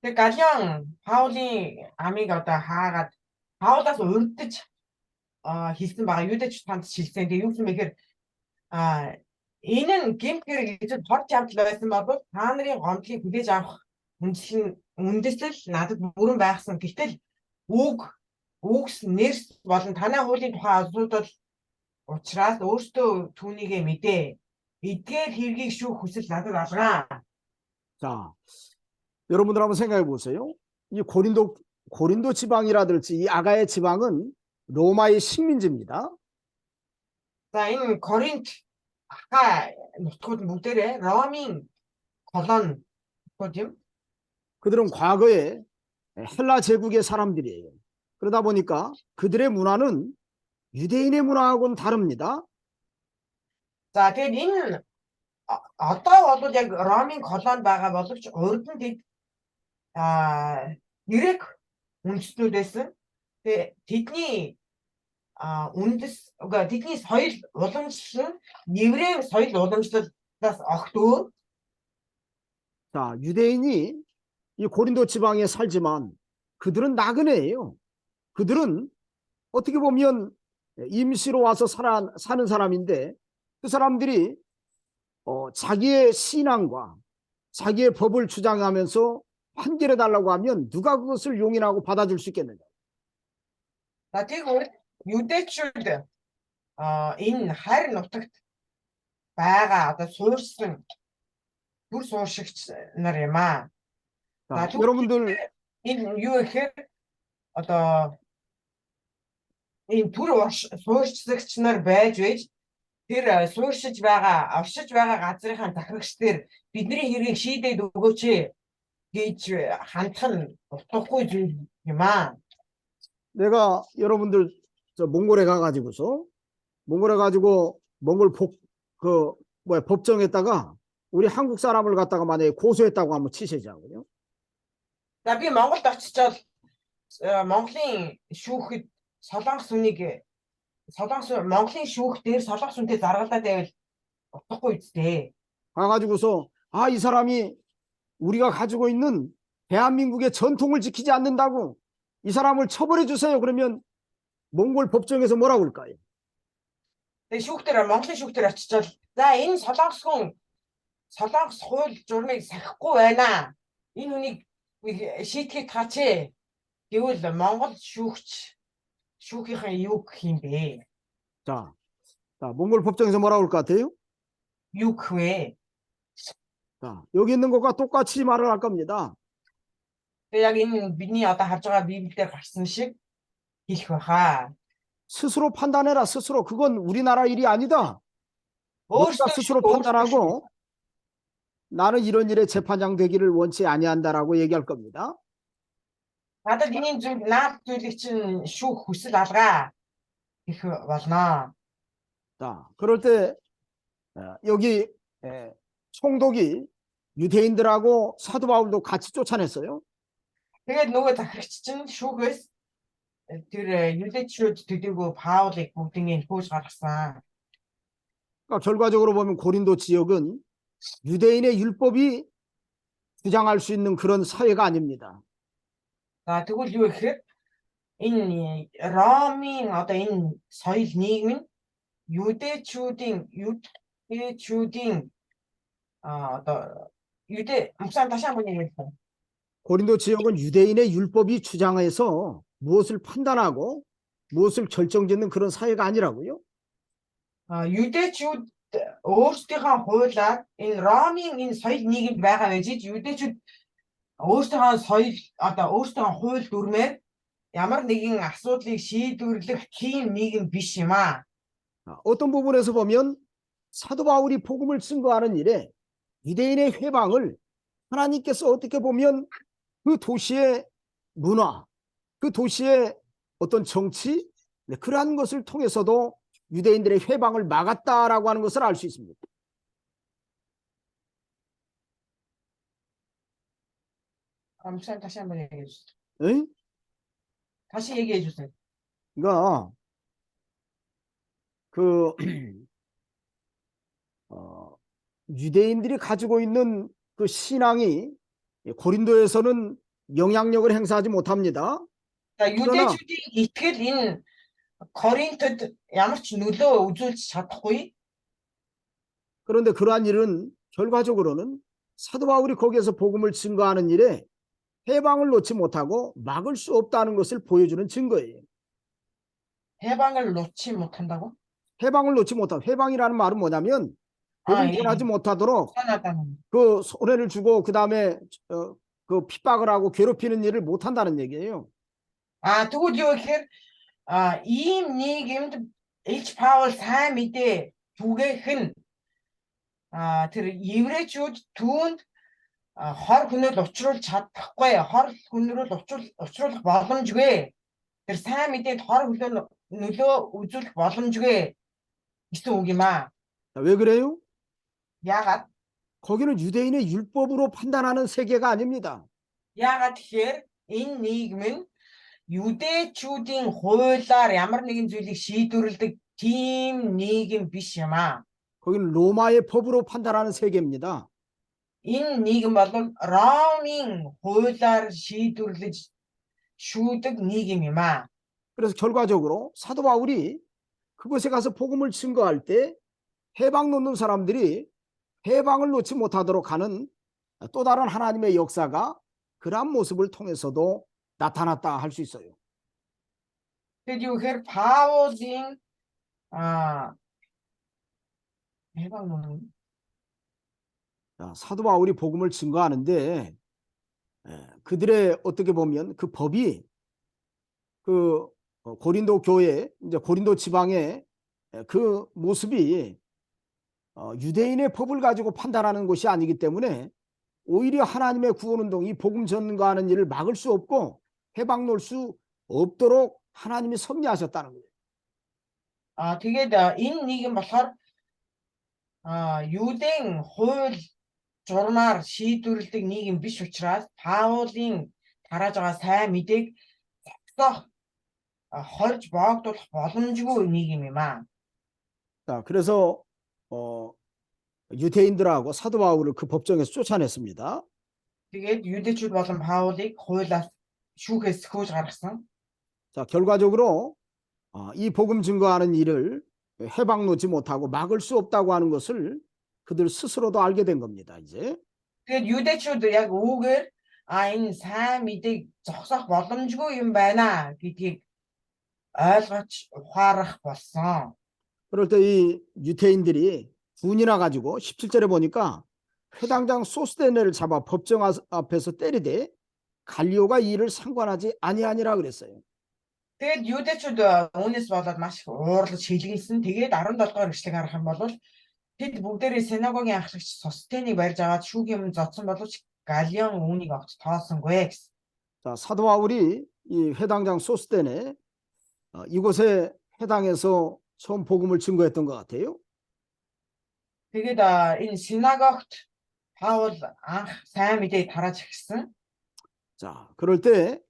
그 가령 바울이 아미가 어떤 하가 바울다서 өр뜻 хийсэн байгаа юудэчтанд шилсэн. Тэгээ юу юм бэ гэхээр энэ нь гэмт хэрэг гэж хорч явдал байсан бол та нарын гомдлыг хүлээж авах үндэслэл надад бүрэн байхсан. Гэтэл үгс нэрс болон танай хуулийн тухай асуудал учраас өөртөө түүнийгээ мэдээ. Эдгээр хэргийг шүүх хүсэл надад алгаа. 자, 여러분들 한번 생각해 보세요. 이 고린도 지방이라든지 이 아가야 지방은 로마의 식민지입니다. За энэ Коринт аха нутгууд нь бүгдээрээ Ромын колони нутгууд юм. 그들은 과거에 헬라 제국의 사람들이에요. 그러다 보니까 그들의 문화는 유대인의 문화하고는 다릅니다. За тэгээд энэ одоо бол яг Ромын колони байгаа боловч урд нь тэд грек үндэстнүүд байсан. Тэгээд тэдний тэдний соёл уламжлал нь еврей соёл уламжлалаас огт өөр. 자, 유대인이 이 고린도 지방에 살지만 그들은 나그네예요. 그들은 어떻게 보면 임시로 와서 사는 사람인데 그 사람들이 자기의 신앙과 자기의 법을 주장하면서 판결해 달라고 하면 누가 그것을 용인하고 받아줄 수 있겠느냐. За тэгвэл юдэчүүд энэ хайр нутагт байгаа одоо суурьсан бүр суурьшигч нар юм аа. 자, 자, 여러분들 энэ юу гэхээр одоо энэ түр суурьшигч нар байж тэр суурьшиж байгаа оршиж байгаа газрынхаа захирагч дээр бидний хэргийг шийдээд өгөөч гэж хандах нь утгагүй зүйл юм аа. 내가 여러분들 몽골에 가가지고서 몽골에 가지고 몽골 법정에다가 우리 한국 사람을 갖다가 만약에 고소했다고 하면 치시자고요. За би Монголд очичоод Монголын шүүхэд Солонгос Монголын шүүх дээр Солонгос үнтэй заргалдаад байвал утгагүй үстэй. 가가지고서 이 사람이 우리가 가지고 있는 대한민국의 전통을 지키지 않는다고 이 사람을 처벌해 주세요. 그러면 몽골 법정에서 뭐라고 할까요? Тэгээ шүүхтэр Монголын шүүхтэр очичоод за энэ Солонгос хууль журмыг сахихгүй байна. Энэ хүнийг шийтгэхэд хаач гэвэл Монгол шүүхийнхэн юу гэх юм бэ? 자, 몽골 법정에서 뭐라고 할 것 같아요? Юу гэх вэ? 자, 여기 있는 것과 똑같이 말을 할 겁니다. Тэгээ яг энэ бидний одоо харж байгаа Библиэлд гарсан шиг хэлэх байхаа. 스스로 판단해라. 스스로. 그건 우리나라 일이 아니다. 너가 Өөрсдөө 스스로 판단하고 나는 이런 일에 재판장 되기를 원치 아니한다라고 얘기할 겁니다. надад энэ зүйлийг чинь шүүх хүсэл алгаа гэх болно. 자, 그럴 때 여기 총독이 유대인들하고 사도 바울도 같이 쫓아냈어요. Тэгээд нөгөө захирагч чинь шүүхээс тэр юдэчүүд төдийгүй Паулыг бүгднийг хөөж гаргасан. 그러니까 결과적으로 보면 고린도 지역은 유대인의 율법이 주장할 수 있는 그런 사회가 아닙니다. За тэгвэл юу гэхээр энэ Ромын одоо энэ соёл нийгэм нь юдэчүүдийн одоо 유대 амсан 다시 한번 얘기해주세요. 고린도 지역은 유대인의 율법이 주장해서 무엇을 판단하고 무엇을 결정짓는 그런 사회가 아니라고요. 유대чүүд өөрсдийнхөө хуулиар энэ Ромын энэ соёл нийгэмд байгаа байж юдэчүүд өөрсдийнхөө соёл одоо өөрсдийнхөө хууль дүрмээр ямар нэгэн асуудлыг шийдвэрлэх тийм нийгэм биш юм аа. 어떤 부분에서 보면 사도 바울이 복음을 증거하는 일에 유대인의 회방을 하나님께서 어떻게 보면 그 도시의 문화, 그 도시의 어떤 정치, 그러한 것을 통해서도 유대인들의 회방을 막았다라고 하는 것을 알 수 있습니다. 암산 다시 한번 얘기해 주세요. 응? 다시 얘기해 주세요. 그러니까 그 유대인들이 가지고 있는 그 신앙이 고린도에서는 영향력을 행사하지 못합니다. За 그러나 유대чүүдийн итгэл энэ Коринтод ямар ч нөлөө үзүүлж чадахгүй. 그런데 그러한 일은 결과적으로는 사도 바울이 거기에서 복음을 증거하는 일에 해방을 놓지 못하고 막을 수 없다는 것을 보여주는 증거예요. 해방을 놓지 못한다고? 해방을 놓지 못하고, 해방이라는 말은 뭐냐면 복음 예. 전하지 못하도록 편하다는. 그 손해를 주고 그 다음에 그 핍박을 하고 괴롭히는 일을 못한다는 얘기예요. Тэгвэл юу гэхээр ийм нийгэмд Илч Паул сайн мэдээ түгээх нь тэр еврейчүүд түүнд хор хөнөөл учруулж чадахгүй, хор хөнөөл учруулах боломжгүй. Тэр сайн мэдээнд хор нөлөө үзүүлэх боломжгүй гэсэн үг юм аа. 자, 왜 그래요? Яагаад? 거기는 유대인의 율법으로 판단하는 세계가 아닙니다. Яагаад тэгэхээр энэ нийгэм нь юдэчүүдийн хуулиар ямар нэгэн зүйлийг шийдвэрлэдэг тийм нийгэм биш юм аа. 거기는 로마의 법으로 판단하는 세계입니다. Энэ нийгэм бол Ромын хуулиар шийдвэрлэж шүүдэг нийгэм юм аа. 그래서 결과적으로 사도 바울이 그곳에 가서 복음을 증거할 때 해방 놓는 사람들이 해방을 놓지 못하도록 하는 또 다른 하나님의 역사가 그러한 모습을 통해서도 나타났다 할 수 있어요. Тэгэд юу гэхээр Паулын 해방 놓는 자, 사도 바울이 복음을 증거하는데 그들의 어떻게 보면 그 법이 그 고린도 교회, 이제 고린도 지방의 그 모습이 유대인의 법을 가지고 판단하는 것이 아니기 때문에 오히려 하나님의 구원운동, 이 복음 전가하는 일을 막을 수 없고 해방 놓을 수 없도록 하나님이 섭리하셨다는 거예요. тэгээд энэ нийгэм болохоор юудын хууль журмаар шийдвэрлэдэг нийгэм биш учраас Паулын тарааж байгаа сайн мэдээг зогсоох хорж боогдуулах боломжгүй нийгэм юм аа. 자, 그래서 유대인들하고 사도 바울을 그 법정에서 쫓아냈습니다. Тэгээд 유대чүүд болон Паулыг хуулиас шүүхээс хөөж гаргасан. 자, 결과적으로 이 복음 증거하는 일을 해방 놓지 못하고 막을 수 없다고 하는 것을 그들 스스로도 알게 된 겁니다. 이제. Тэгээд 유대чүүд яг үүгээр энэ сайн мэдээг зогсоох боломжгүй юм байна гэдгийг ойлгож ухаарах болсон. 그럴 때 이 유대인들이 군이나 가지고 17절에 보니까 회당장 소스데네를 잡아 법정 앞에서 때리되 갈리오가 이 일을 상관하지 아니하니라 그랬어요. Тэгээд юудэчүүд үүнээс болоод маш их уурлаж шилгээсэн. Тэгээд 17 дугаар эшлэгийг харах юм бол тэд бүгдээрээ синагогийн ахлагч Состеныг барьж аваад шүүхийн өмнө зодсон боловч Галион үүнийг огт тоосонгүй гэсэн. 자, 사도 바울이 이 회당장 소스데네 이곳에 해당해서 처음 복음을 증거했던 것 같아요. Тэгээд энэ синагогт Паул анх сайн мэдээг тарааж ирсэн. 자, 그럴 때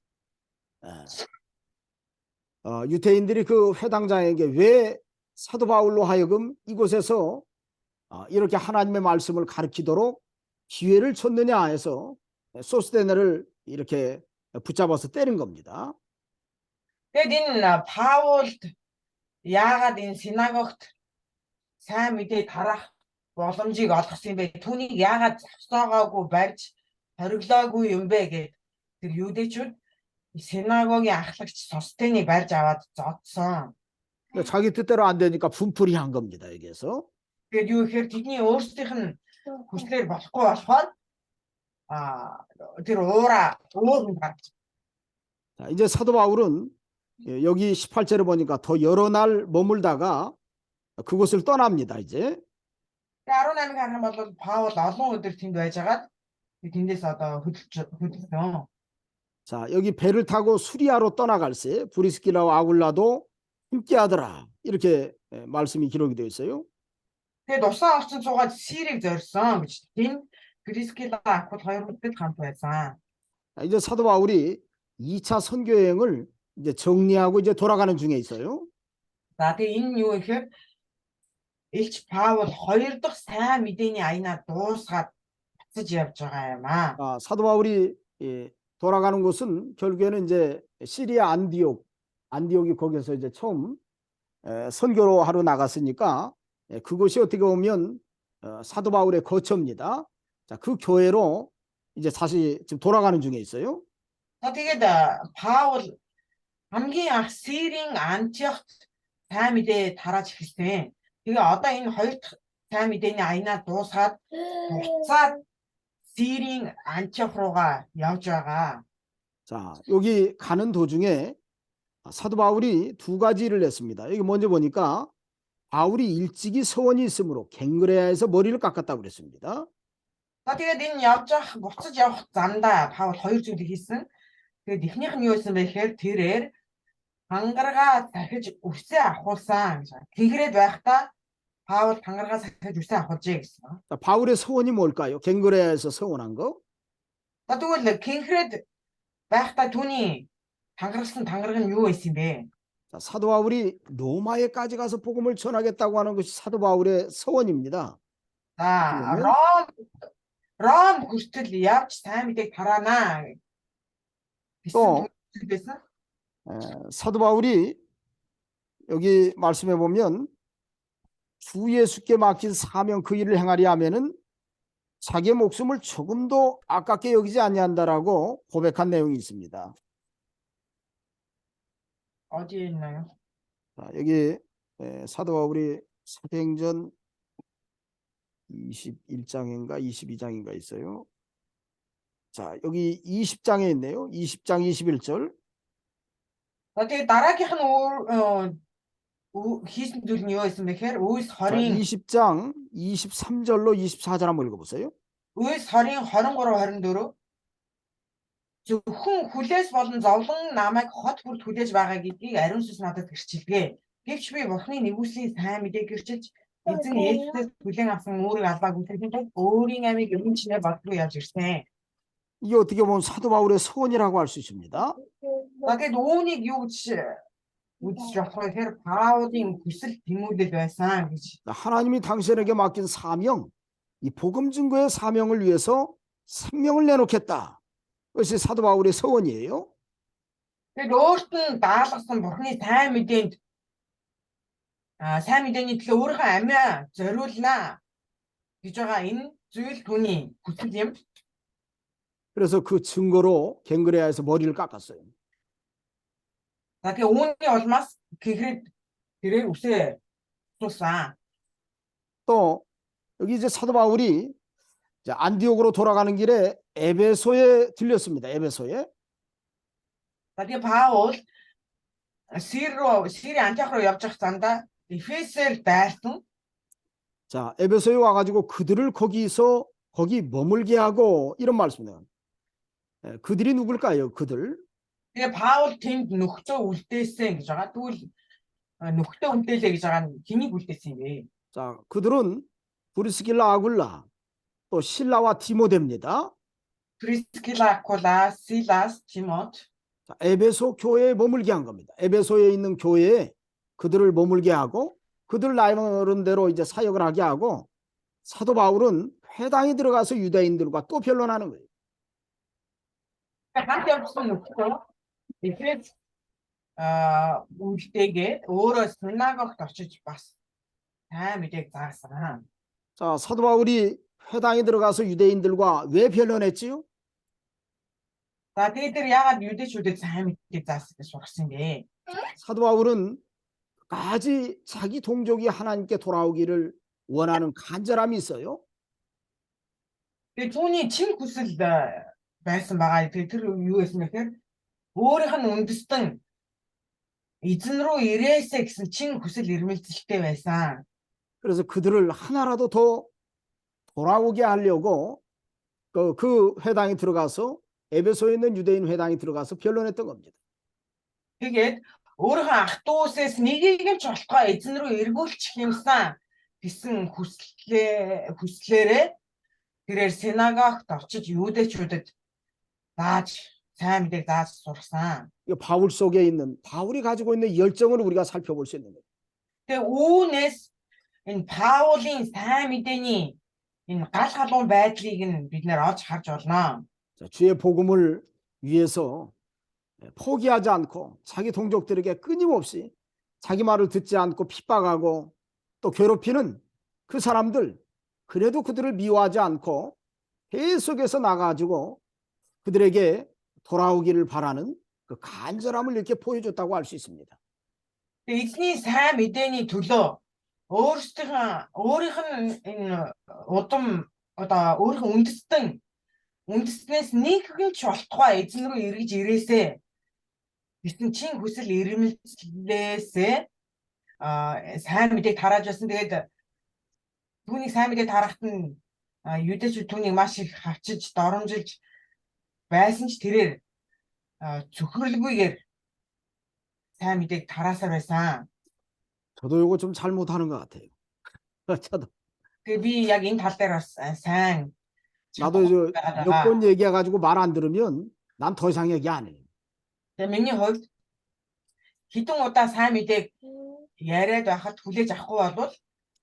유대인들이 그 회당장에게 왜 사도 바울로 하여금 이곳에서 이렇게 하나님의 말씀을 가르치도록 기회를 줬느냐 해서 소스데네를 이렇게 붙잡아서 때린 겁니다. Тэгээд энэ Паулд яагаад энэ синагогт сайн мэдээ тараах боломжийг олгосон юм бэ? Түүнийг яагаад зогсоогоогүй барьж хориглоогүй юм бэ гэд тэр юудэчүүд синагогийн ахлагч Состеныг барьж аваад зодсон. 자기 뜻대로 안 되니까 분풀이 한 겁니다. 여기에서. Тэгээд юу гэхээр тэдний өөрсдийнх нь хүслээр болохгүй болохоор тэр өөр гарч. 자, 이제 사도 바울은 여기 18절에 보니까 더 여러 날 머물다가 그곳을 떠납니다. 이제. 18-ыг харах юм бол Паул олон өдөр тэнд байжгаад тэндээс одоо хөдөлсөн. 자, 여기 배를 타고 수리아로 떠나갈새 브리스길라와 아굴라도 함께하더라. 이렇게 말씀이 기록이 되어 있어요. Тэгээд усаа орчин суугаад Сирийг зорьсон гэж тэнд Прискила Акул хоёр хүнтэй хамт байсан. 이제 사도 바울이 2차 선교 여행을 이제 정리하고 이제 돌아가는 중에 있어요. За тэгээд энэ юу гэхээр Илч Паул хоёр дахь сайн мэдээний аянаа дуусгаад буцаж явж байгаа юм аа. 사도 바울이 돌아가는 곳은 결국에는 이제 시리아 안디옥이 거기서 이제 처음 선교로 하러 나갔으니까 그곳이 어떻게 보면 사도 바울의 거처입니다. 자, 그 교회로 이제 다시 지금 돌아가는 중에 있어요. За тэгээд Паул хамгийн анх Сирийн Антиохт сайн мэдээ тарааж эхэлсэн. Тэгээ одоо энэ хоёр дахь сайн мэдээний аянаа дуусгаад буцаад Сирийн Антиох руугаа явж байгаа. 자, 여기 가는 도중에 사도 바울이 두 가지 일을 했습니다. 여기 먼저 보니까 바울이 일찍이 서원이 있으므로 갱그레아에서 머리를 깎았다고 그랬습니다. За тэгээд энэ буцаж явах замдаа Паул хоёр зүйлийг хийсэн. Тэгээд эхнийх нь юу байсан бэ гэхээр тэрээр тангаргаа дахиж үсээ ахуулсан гэж. Тэнгэрээд байхдаа Паул тангаргаа дахиж үсээ ахуулжээ гэсэн. 자, 바울의 서원이 뭘까요? 갱그레아에서 서원한 거? За тэгвэл Кенхред байхдаа түүний тангарсан тангараг нь юу байсан бэ? 자, 사도 바울이 로마에까지 가서 복음을 전하겠다고 하는 것이 사도 바울의 서원입니다. За 그러면? Ром хүртэл явж сайн мэдээг тараана 또 гэсэн байсан. 사도 바울이 여기 말씀해 보면 주 예수께 맡긴 사명 그 일을 행하리 하면은 자기의 목숨을 조금도 아깝게 여기지 아니한다라고 고백한 내용이 있습니다. 어디에 있나요? 자, 여기 사도 바울이 사도행전 21장인가 22장인가 있어요. 자, 여기 20장에 있네요. 20장 21절. За тэгээд дараагийнх нь хийсэн зүйл нь юу байсан бэ гэхээр Үйлс 자, 20-ын 20장 23절로 24절 한번 읽어보세요. Үйлс 20-ын 23 24 зөвхөн хүлээс болон зовлон намайг хот бүрд хүлээж байгаа гэдгийг ариун сүнс надад гэрчилгээ. Гэвч би Бурхны нэгүслийн сайн мэдээг гэрчилж эзэн Есүсээс хүлээн авсан үүрэг албааг үтгэхийн тулд өөрийн амийг өмнө чинээ бодлоо явж ирсэн. 이게 어떻게 보면 사도 바울의 소원이라고 할 수 있습니다. За тэгээд үүнийг юу гэж үзэж болох вэ гэхээр Паулын хүсэл тэмүүлэл байсан гэж. 하나님이 당신에게 맡긴 사명, 이 복음 증거의 사명을 위해서 생명을 내놓겠다. 그것이 사도 바울의 소원이에요. Тэгээд өөрт нь даалгасан Бурхны сайн мэдээнд сайн мэдээний төлөө өөрийнхөө амиа зориулнаа гэж байгаа энэ зүйл түүний хүсэл юм. 그래서 그 증거로 갱그레아에서 머리를 깎았어요. За тэгээд үүний улмаас гэхэд тэрээр үсээ туссан. 또 여기 이제 사도 바울이 이제 안디옥으로 돌아가는 길에 에베소에 들렸습니다. 에베소에. За тэгээд Паул Сири Антиох руу явж байгаа замдаа Эфесээр дайрсан. 자, 에베소에 와가지고 그들을 거기 머물게 하고 이런 말씀이에요. 그들이 누굴까요? 그들. Тэгээд Паул тэнд нөхцөө үлдээсэн гэж байгаа. Тэгвэл нөхцөө үлдээлээ гэж байгаа нь хэнийг үлдээсэн юм бэ? 자, 그들은 브리스길라 아굴라 또 실라와 디모데입니다. Прискила, Акула, Силас, Тимот. 자, 에베소 교회에 머물게 한 겁니다. 에베소에 있는 교회에 그들을 머물게 하고 그들 나름대로 이제 사역을 하게 하고 사도 바울은 회당에 들어가서 유대인들과 또 변론하는 거예요. Хамт явсан нөхцөө Эфес үлдээгээд өөрөө синагогт очиж бас сайн мэдээг заасан. 자, 사도 바울이 회당에 들어가서 유대인들과 왜 변론했지요? За тэгээд тэр яагаад юдэчүүдэд сайн мэдээг заасан гэж сурсан бэ? 사도 바울은 끝까지 자기 동족이 하나님께 돌아오기를 원하는 간절함이 있어요. Тэгээд түүний чин хүсэл байсан байгаа. Тэгээд тэр юу гэсэн мэхээр өөрийнх нь үндэстэн эзэн рүү ирээсэ гэсэн чин хүсэл эрмэлзэлтэй байсан. 그래서 그들을 하나라도 더 돌아오게 하려고 그 회당에 들어가서 에베소에 있는 유대인 회당에 들어가서 변론했던 겁니다. Тэгээд өөрийнхөө ах дүүсээс нэгийг нь ч болохгүй эзэн рүү эргүүлчих юмсан гэсэн хүслээрээ тэрээр синагогт очиж юудэчүүдэд зааж сайн мэдээг зааж сурсан. 이 바울 속에 있는 바울이 가지고 있는 열정을 우리가 살펴볼 수 있는 거예요. Тэгээд үүнээс энэ Паулын сайн мэдээний энэ гал халуун байдлыг нь бид нэр олж харж болно. 자, 주의 복음을 위해서 포기하지 않고 자기 동족들에게 끊임없이 자기 말을 듣지 않고 핍박하고 또 괴롭히는 그 사람들, 그래도 그들을 미워하지 않고 계속해서 나가가지고 그들에게 돌아오기를 바라는 그 간절함을 이렇게 보여줬다고 할 수 있습니다. Эзний сайн мэдээний төлөө өөрийнх нь энэ удам одоо өөрийнх үндэснээс нэг ч болтугай эзэн рүү эргэж ирээсэ. Гэсэн чин хүсэл ирмэлцлээсээ сайн мэдээг тарааж байсан. Тэгээд түүний сайн мэдээг тарахт нь юдэчүүд түүнийг маш их хавчиж, доромжилж байсан ч тэрээр зөвхөрлгүйгээр сайн мэдээг тараасаар байсан. 저도 이거 좀 잘못하는 것 같아요. 저도 Тэгээ би яг энэ тал дээр бас сайн 나도 이제 몇 번 얘기해가지고 말 안 들으면 난 더 이상 얘기 안 해요. Тэгээ миний хувьд хэдэн удаа сайн мэдээг яриад байхад хүлээж авахгүй бол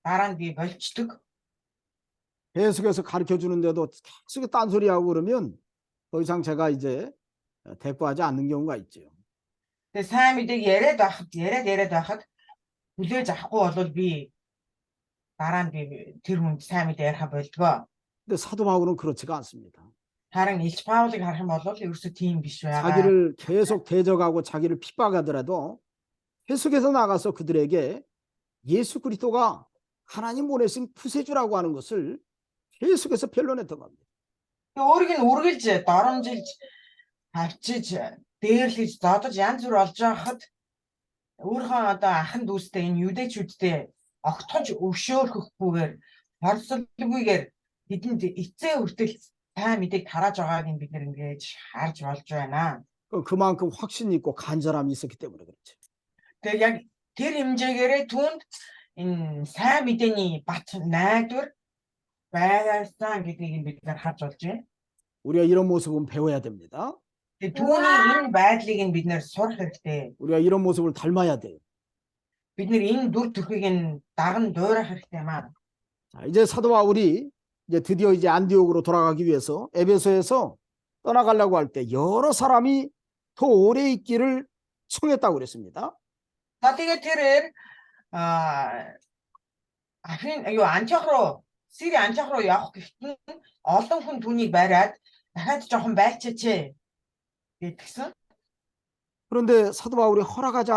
дараа нь би болчдөг. 계속해서 가르쳐 주는데도 계속 딴소리하고 그러면 더 이상 제가 이제 대꾸하지 않는 경우가 있죠. Тэгээ сайн мэдээг яриад байхад хүлээж авахгүй бол би дараа нь би тэр хүнд сайн мэдээ ярих болдгоо. 근데 사도 바울은 그렇지가 않습니다. Харин Илч Паулыг харах юм бол ерөөсөө тийм биш байгаа. 자기를 계속 대적하고 자기를 핍박하더라도 계속해서 나가서 그들에게 예수 그리스도가 하나님 보내신 구세주라고 하는 것을 계속해서 변론했던 겁니다. Өөрийг нь үргэлж доромжилж, хавчиж, дээрлэж, зодож янз бүр олж байхад өөрийнхөө одоо ахын дүүстэй энэ юдэчүүдтэй огтхонч өвшөөрөхгүйгээр, хорсолгүйгээр бидэнд эцээ хүртэл сайн мэдээг тарааж байгааг нь бид нэр ингэж харж болж байна. 그만큼 확신 있고 간절함이 있었기 때문에 그렇죠. Тэгээ яг тэр хэмжээгээрээ түүнд энэ сайн мэдээний бат найдвар байсан гэдгийг бид нар харж болж байна. 우리가 이런 모습은 배워야 됩니다. Тэгээ түүний энэ байдлыг нь бид нэр сурах хэрэгтэй. 우리가 이런 모습을 닮아야 돼요. Бид нэр энэ дүр төрхийг нь даган дуурайх хэрэгтэй маа. 자, 이제 사도 바울이 이제 드디어 이제 안디옥으로 돌아가기 위해서 에베소에서 떠나가려고 할 때 여러 사람이 더 오래 있기를 청했다고 그랬습니다. За тэгээ тэрээр Антиох руу Сири Антиох руу явах гэхдээ олон хүн түүнийг бариад дахиад жоохон байлчаач гэдгсэн. 그런데 사도 바울이 허락하지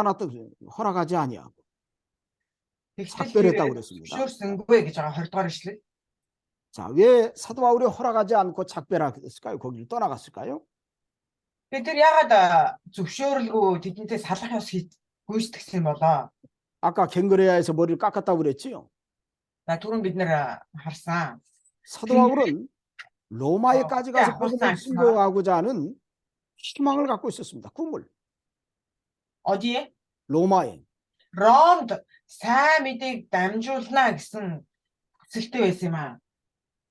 아니하고 작별했다고 그랬습니다. Зөвшөөрсөнгүй гэж байгаа 20 дугаар ишлэл. 자, 왜 사도 바울이 허락하지 않고 작별했을까요? 거기를 떠나갔을까요? Тэгээд тэр ягаад зөвшөөрөлгүй тэдэнтэй салах ёс гүйцэтгсэн болоо. 아까 갱그레아에서 머리를 깎았다고 그랬지요. За түрүүн бид нэр харсан. 사도 바울은 로마에까지 가서 복음을 그렇지 증거하고자 하는 희망을 갖고 있었습니다. 꿈을. 어디에? 로마에. Ромд сайн мэдээг дамжуулна гэсэн хүсэлтэй байсан юм аа.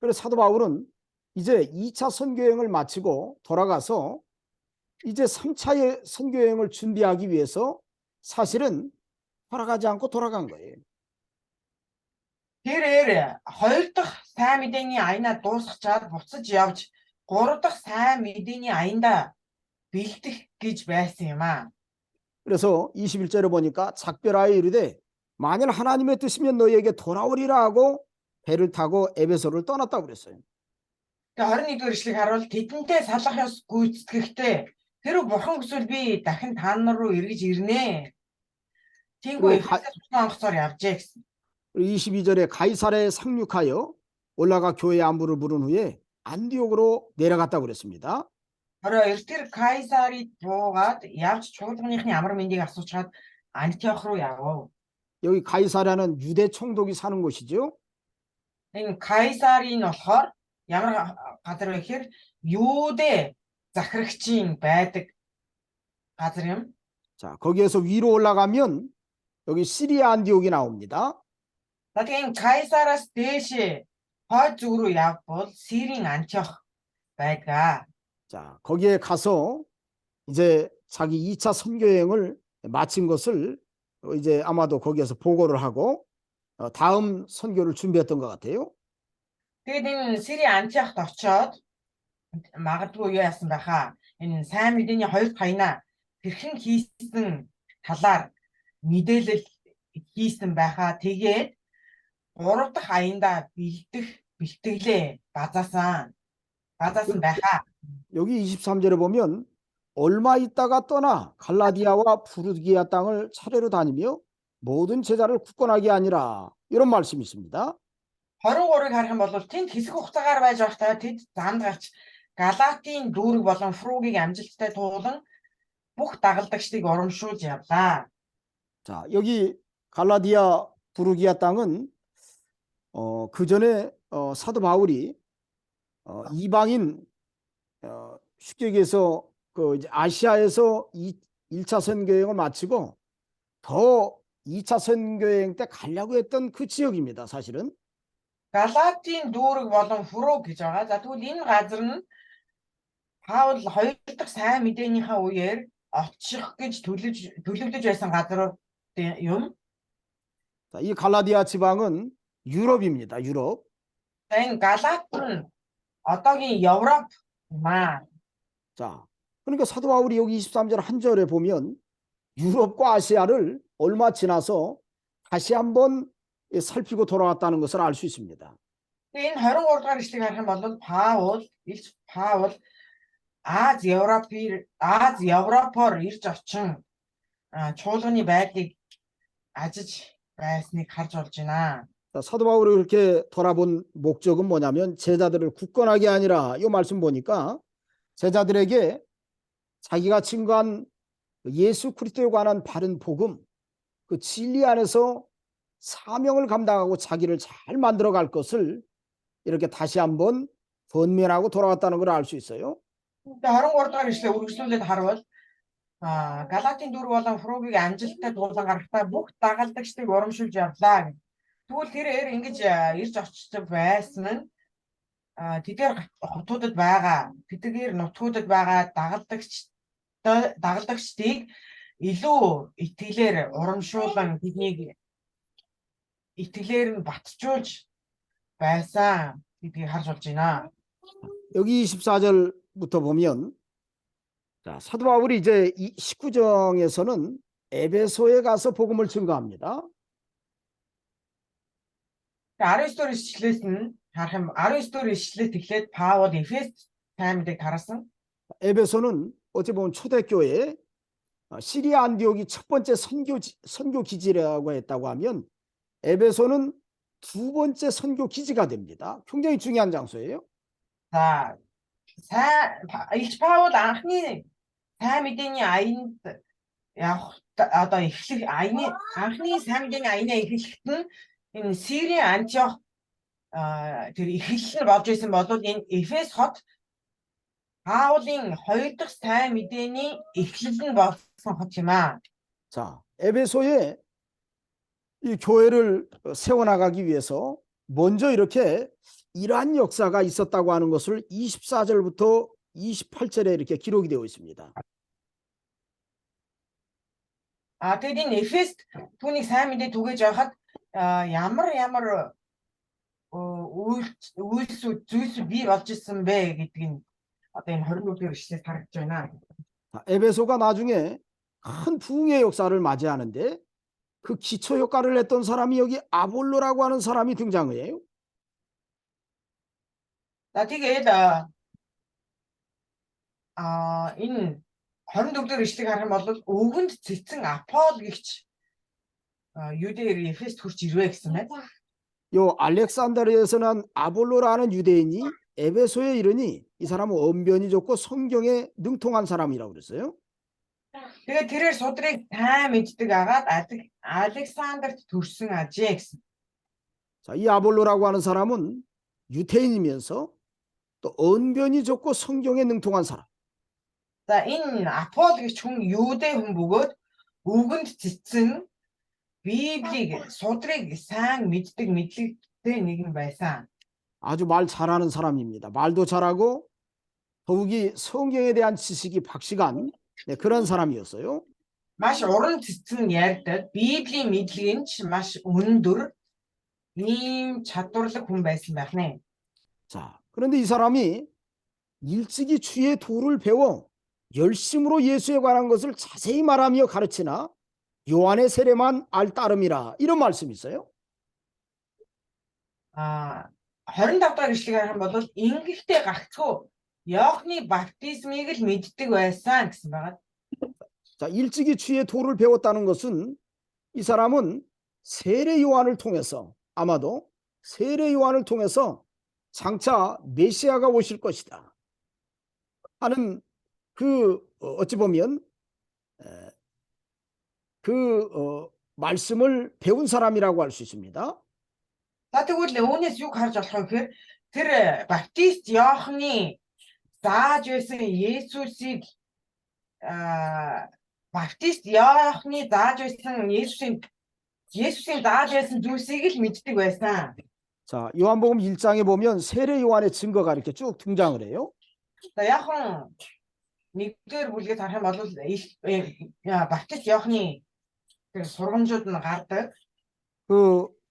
그래서 사도 바울은 이제 2차 선교 여행을 마치고 돌아가서 이제 3차의 선교 여행을 준비하기 위해서 사실은 허락하지 않고 돌아간 거예요. Тэрээр хоёр дахь сайн мэдээний аянаа дуусгачаад буцаж явж гурав дахь сайн мэдээний аяндаа бэлдэх гэж байсан юм аа. 그래서 21절에 보니까 작별하여 이르되 만일 하나님의 뜻이면 너희에게 돌아오리라 하고 배를 타고 에베소를 떠났다고 그랬어요. Тэгээ 21-р эшлэгийг харуул тэдэнтэй салах ёс гүйцэтгэхдээ тэр бурхан хүсвэл би дахин та нар руу эргэж ирнэ. Тиймгүй онгоцоор явжээ гэсэн. 22절에 가이사랴에 상륙하여 올라가 교회 안부를 물은 후에 안디옥으로 내려갔다고 그랬습니다. 22-р Кайсарид буугаад явж чуулганыхны амар мэндийг асуучаад Антиох руу явав. 여기 가이사랴는 유대 총독이 사는 곳이죠. Энэ Кайсарын болохоор ямар газар вэ гэхээр Юудэ захирагчийн байдаг газар юм. 자, 거기에서 위로 올라가면 여기 시리아 안디옥이 나옵니다. За тийм Кайсараас дээш хойд зүг рүү явбал Сирийн Антиох байдаг. 자, 거기에 가서 이제 자기 2차 선교 여행을 마친 것을 이제 아마도 거기에서 보고를 하고 다음 선교를 준비했던 것 같아요. Тэгээд энэ Сири Антиохт очоод магадгүй юу яасан байхаа. Энэ сайн мэдээний хоёр хаяна хэрхэн хийсэн талаар мэдээлэл хийсэн байхаа. Тэгээд 3 дахь аяндаа бэлтгэлээ базаасан байхаа. 여기 23절에 보면 얼마 있다가 떠나 갈라디아와 부르기아 땅을 차례로 다니며 모든 제자를 굳건하게 하니라 이런 말씀이 있습니다. 23-ыг харах юм бол тэнд хэсэг хугацаагаар байж байхдаа тэд занд гарч Галатийн дүүрэг болон Фругийг амжилттай туулан бүх дагалдагчдыг урамшуулж явлаа. 자, 여기 갈라디아 부르기아 땅은 그 전에 사도 바울이 이방인 쉽게 얘기해서 그 이제 아시아에서 1차 선교여행을 마치고 더 2차 선교여행 때 가려고 했던 그 지역입니다. 사실은. Галатийн дүүрэг болон Фруг гэж байгаа. За тэгвэл энэ газар нь Паул 2 дахь сайн мэдээнийхээ үеэр очих гэж төлөвлөж байсан газар юм. 자, 이 갈라디아 지방은 유럽입니다. 유럽. За энэ Галат нь одоогийн Европ маа. 자, 그러니까 사도 바울이 여기 23절 한 절에 보면 유럽과 아시아를 얼마 지나서 다시 한번 살피고 돌아왔다는 것을 알 수 있습니다. Энэ 23 дугаар ишлэгийг харах юм бол Паул Аз Европоор ирж очин чуулганы байдлыг ажиж байсныг харж болж байна. 자, 사도 바울이 그렇게 돌아본 목적은 뭐냐면 제자들을 굳건하게 하니라 이 말씀 보니까 제자들에게 자기가 증거한 예수 그리스도에 관한 바른 복음 그 진리 안에서 사명을 감당하고 자기를 잘 만들어 갈 것을 이렇게 다시 한번 번면하고 돌아왔다는 걸 알 수 있어요. 23 дугаар ишлээ үргэлжлүүлээд харвал Галатийн дүүрэг болон Фругийг амжилттай дуулан гаргахтаа бүх дагалдагчдыг урамшуулж явлаа. Тэгвэл тэрээр ингэж ирж очиж байсан нь тэдгээр хотуудад байгаа тэдгээр нутгуудад байгаа дагалдагчдыг илүү итгэлээр урамшуулан тэднийг итгэлээр нь батжуулж байсан гэдгийг харж болж байна. 여기 24절부터 보면 자, 사도 바울이 이제 19장에서는 에베소에 가서 복음을 증거합니다. 19 дэх ишлээс нь харах юм 19 дэх ишлээс эхлээд Паул Эфес сайн мэдээг тараасан. 에베소는 어찌 보면 초대교회 시리아 안디옥이 첫 번째 선교 기지라고 했다고 하면 에베소는 두 번째 선교 기지가 됩니다. 굉장히 중요한 장소예요. За Илч Паул анхны сайн мэдээний аянд явах одоо эхлэх анхны сайн мэдээний аянаа эхлэхэд нь энэ Сири Антиох тэр эхлэл нь болж исэн бол энэ Эфес хот Паулын 2 дахь сайн мэдээний эхлэл нь болсон хот юм аа. 자, 에베소에 이 교회를 세워나가기 위해서 먼저 이렇게 이러한 역사가 있었다고 하는 것을 24절부터 28절에 이렇게 기록이 되어 있습니다. Тэгээд энэ Эфест түүнийг сайн мэдээ түгэж явахад ямар зүйлс бий болж исэн бэ гэдгийг нь одоо энэ 24-р ишлээс харагдж байна. 에베소가 나중에 큰 부흥의 역사를 맞이하는데 그 기초 역할을 했던 사람이 여기 아볼로라고 하는 사람이 등장해요. За тэгээд энэ 24-р ишлэгийг харах юм бол өвгөнд цэцэн Апол гэгч 유대인이 Эфест хүрч ирвэ гэсэн байна. 요 알렉산드리아에서 난 아볼로라는 유대인이 에베소에 이르니 이 사람은 언변이 좋고 성경에 능통한 사람이라고 그랬어요. Тэгээд тэрээр судрыг сайн мэддэг агаад Александрт төрсөн ажээ гэсэн. 자, 이 아볼로라고 하는 사람은 유태인이면서 또 언변이 좋고 성경에 능통한 사람. За энэ Апол гэж хүн юудэ хүн бөгөөд өвгөнд цэцэн Библийг судрыг сайн мэддэг мэдлэгтэй нэгэн байсан. 아주 말 잘하는 사람입니다. 말도 잘하고 더욱이 성경에 대한 지식이 박시간 그런 사람이었어요. Маш уран цэцэн ярьдаг Библийн мэдлэг нь ч маш өндөр ийм чадварлаг хүн байсан байх нэ. 자, 그런데 이 사람이 일찍이 주의 도를 배워 열심으로 예수에 관한 것을 자세히 말하며 가르치나 요한의 세례만 알 따름이라 이런 말씀이 있어요. 25 дахь ишлэгээр харах юм бол ингэлтэй гагцхүү Иохны баптизмыг л мэддэг байсан гэсэн байгаа. 자, 일찍이 주의 도를 배웠다는 것은 이 사람은 세례 요한을 통해서 아마도 세례 요한을 통해서 장차 메시아가 오실 것이다 하는 어찌 보면 말씀을 배운 사람이라고 할 수 있습니다. За тэгвэл үүнээс юу харж болох вэ гэхээр тэр баптист Иохны зааж байсан Есүсийг баптист Иохны зааж байсан Есүсийн зааж байсан зүйлсийг л мэддэг байсан. 자, 요한복음 1장에 보면 세례 요한의 증거가 이렇게 쭉 등장을 해요. За яахан нэгдүгээр бүлгээд харах юм бол баптист Иохны тэр сургамжууд нь гардаг.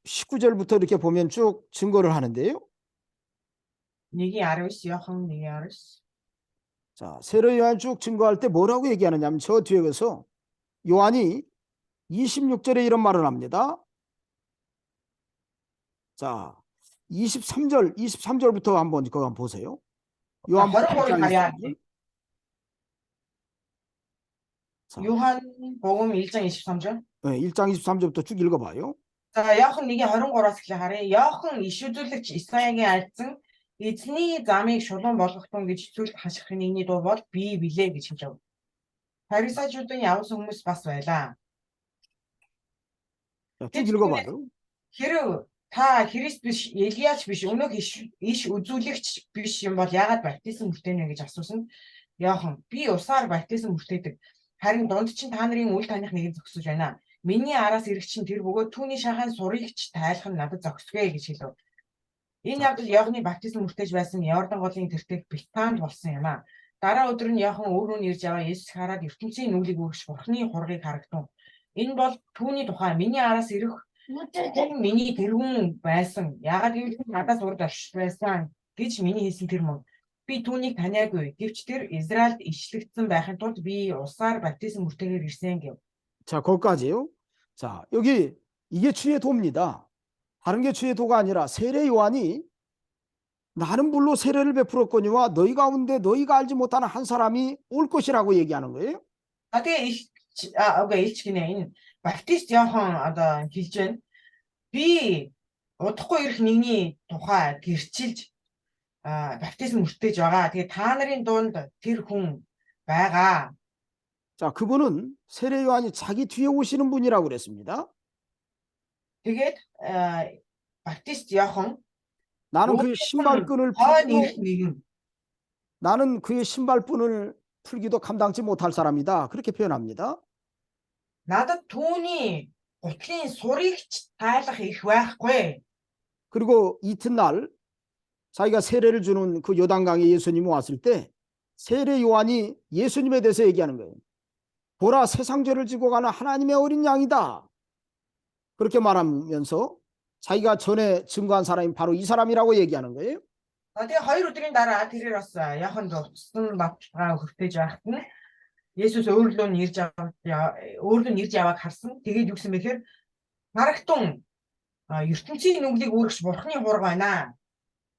19절부터 이렇게 보면 쭉 증거를 하는데요. 1:19 Иохан 1:19. 자, 세례 요한 쭉 증거할 때 뭐라고 얘기하느냐면 저 뒤에 가서 요한이 26절에 이런 말을 합니다. 자, 23절부터 한번 그거 한번 보세요. 요한복음 가야 자, 요한복음 1장 23절. 네, 1장 23절부터 쭉 읽어봐요. За Иохан 1:23-аас эхлээ харъя. Иохан иш үзүүлэгч Исаягийн альцсан эзний замыг шулуун болгохтун гэж зүйл хашгирахын нэгний дуу бол би билээ гэж хэлв. Фарисеучуудын явсан хүмүүс бас байлаа. 자, 쭉 읽어봐요. Хэрв та Христ биш, Елияч биш, өнөөх иш үзүүлэгч биш юм бол яагаад баптизм хүртэнэ гэж асуусан. Иохан би усаар баптизм хүртээдэг. Харин дунд чинь та нарын үл таних нэгэн зогсож байна. Миний араас ирэх чинь тэр бөгөөд түүний шахаан сурыгч тайлах нь надад зогсгоё гэж хэлв. Энэ явдал Иохны баптизм хүртэж байсан Йордан голын тэртэг Бетанд болсон юм а. Дараа өдөр нь Иохан өөрөө нэрж аваа Есүс хараад ертөнцийн нүглийг өргөж Бурхны хургийг харагдан. Энэ бол түүний тухай миний араас ирэх миний тэргүүн байсан. Яагаад гэвэл надаас урд орш байсан гэж миний хэлсэн тэр мөн. Би түүнийг таниагүй. Гэвч тэр Израильд ишлэгдсэн байхын тулд би усаар баптизм хүртээгээр ирсэн гэв. 자, 거기까지요. 자, 여기 이게 주의 도입니다. 다른 게 주의 도가 아니라 세례 요한이 나는 물로 세례를 베풀었거니와 너희 가운데 너희가 알지 못하는 한 사람이 올 것이라고 얘기하는 거예요. Тэгээ илч гинэ энэ баптист Иохан одоо хэлж байна. Би удахгүй ирэх нэгний тухай гэрчилж баптизм хүртээж байгаа. Тэгээ та нарын дунд тэр хүн байгаа. 자, 그분은 세례 요한이 자기 뒤에 오시는 분이라고 그랬습니다. Тэгээд баптист Иохан 나는 그의 신발끈을 풀기도, 나는 그의 신발끈을 풀기도 감당치 못할 사람이다. 그렇게 표현합니다. надад түүний гутлын сурыг тайлах их байхгүй. 그리고 이튿날 자기가 세례를 주는 그 요단강에 예수님이 왔을 때 세례 요한이 예수님에 대해서 얘기하는 거예요. 보라, 세상 죄를 지고 가는 하나님의 어린 양이다. 그렇게 말하면서 자기가 전에 증거한 사람이 바로 이 사람이라고 얘기하는 거예요. Тэгээ 2 өдрийн дараа тэрээр бас Иоханд усан батгаа хүртэж байхад нь Есүс өөрлөө нэрж явааг харсан. Тэгээд юу гэсэн бэхээр харагтун ертөнцийн нүглийг өргөж Бурхны хураг байна.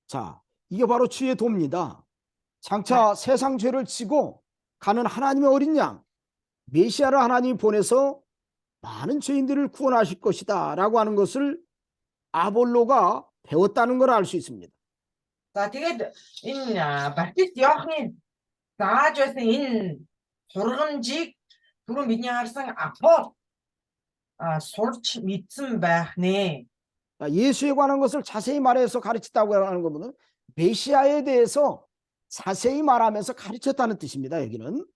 자, 이게 바로 주의 도입니다. 장차 세상 죄를 지고 가는 하나님의 어린 양, 메시아를 하나님이 보내서 많은 죄인들을 구원하실 것이다 라고 하는 것을 아볼로가 배웠다는 걸 알 수 있습니다. За тэгээд энэ баптист Иохны зааж байсан энэ сургамжийг түрүү бидний харсан Апол сурч мэдсэн байх нэ. 예수에 관한 것을 자세히 말해서 가르쳤다고 하는 것은 메시아에 대해서 자세히 말하면서 가르쳤다는 뜻입니다. 여기는.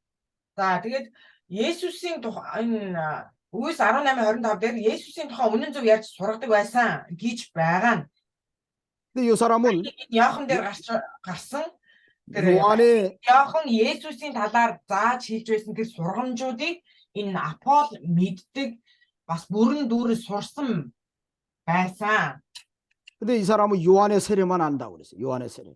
За тэгээд Есүсийн тухай энэ Үгс 18:25 дээр Есүсийн тухай үнэн зөв ярьж сургадаг байсан гэж байгаа нь. 근데 이 사람은 Иохан дээр гарсан тэр 요한의 Иохан Есүсийн талаар зааж хэлж байсан тэр сургамжуудыг энэ Апол мэддэг бас бүрэн дүүрэн сурсан байсан. 근데 이 사람은 요한의 세례만 안다고 그랬어요. 요한의 세례.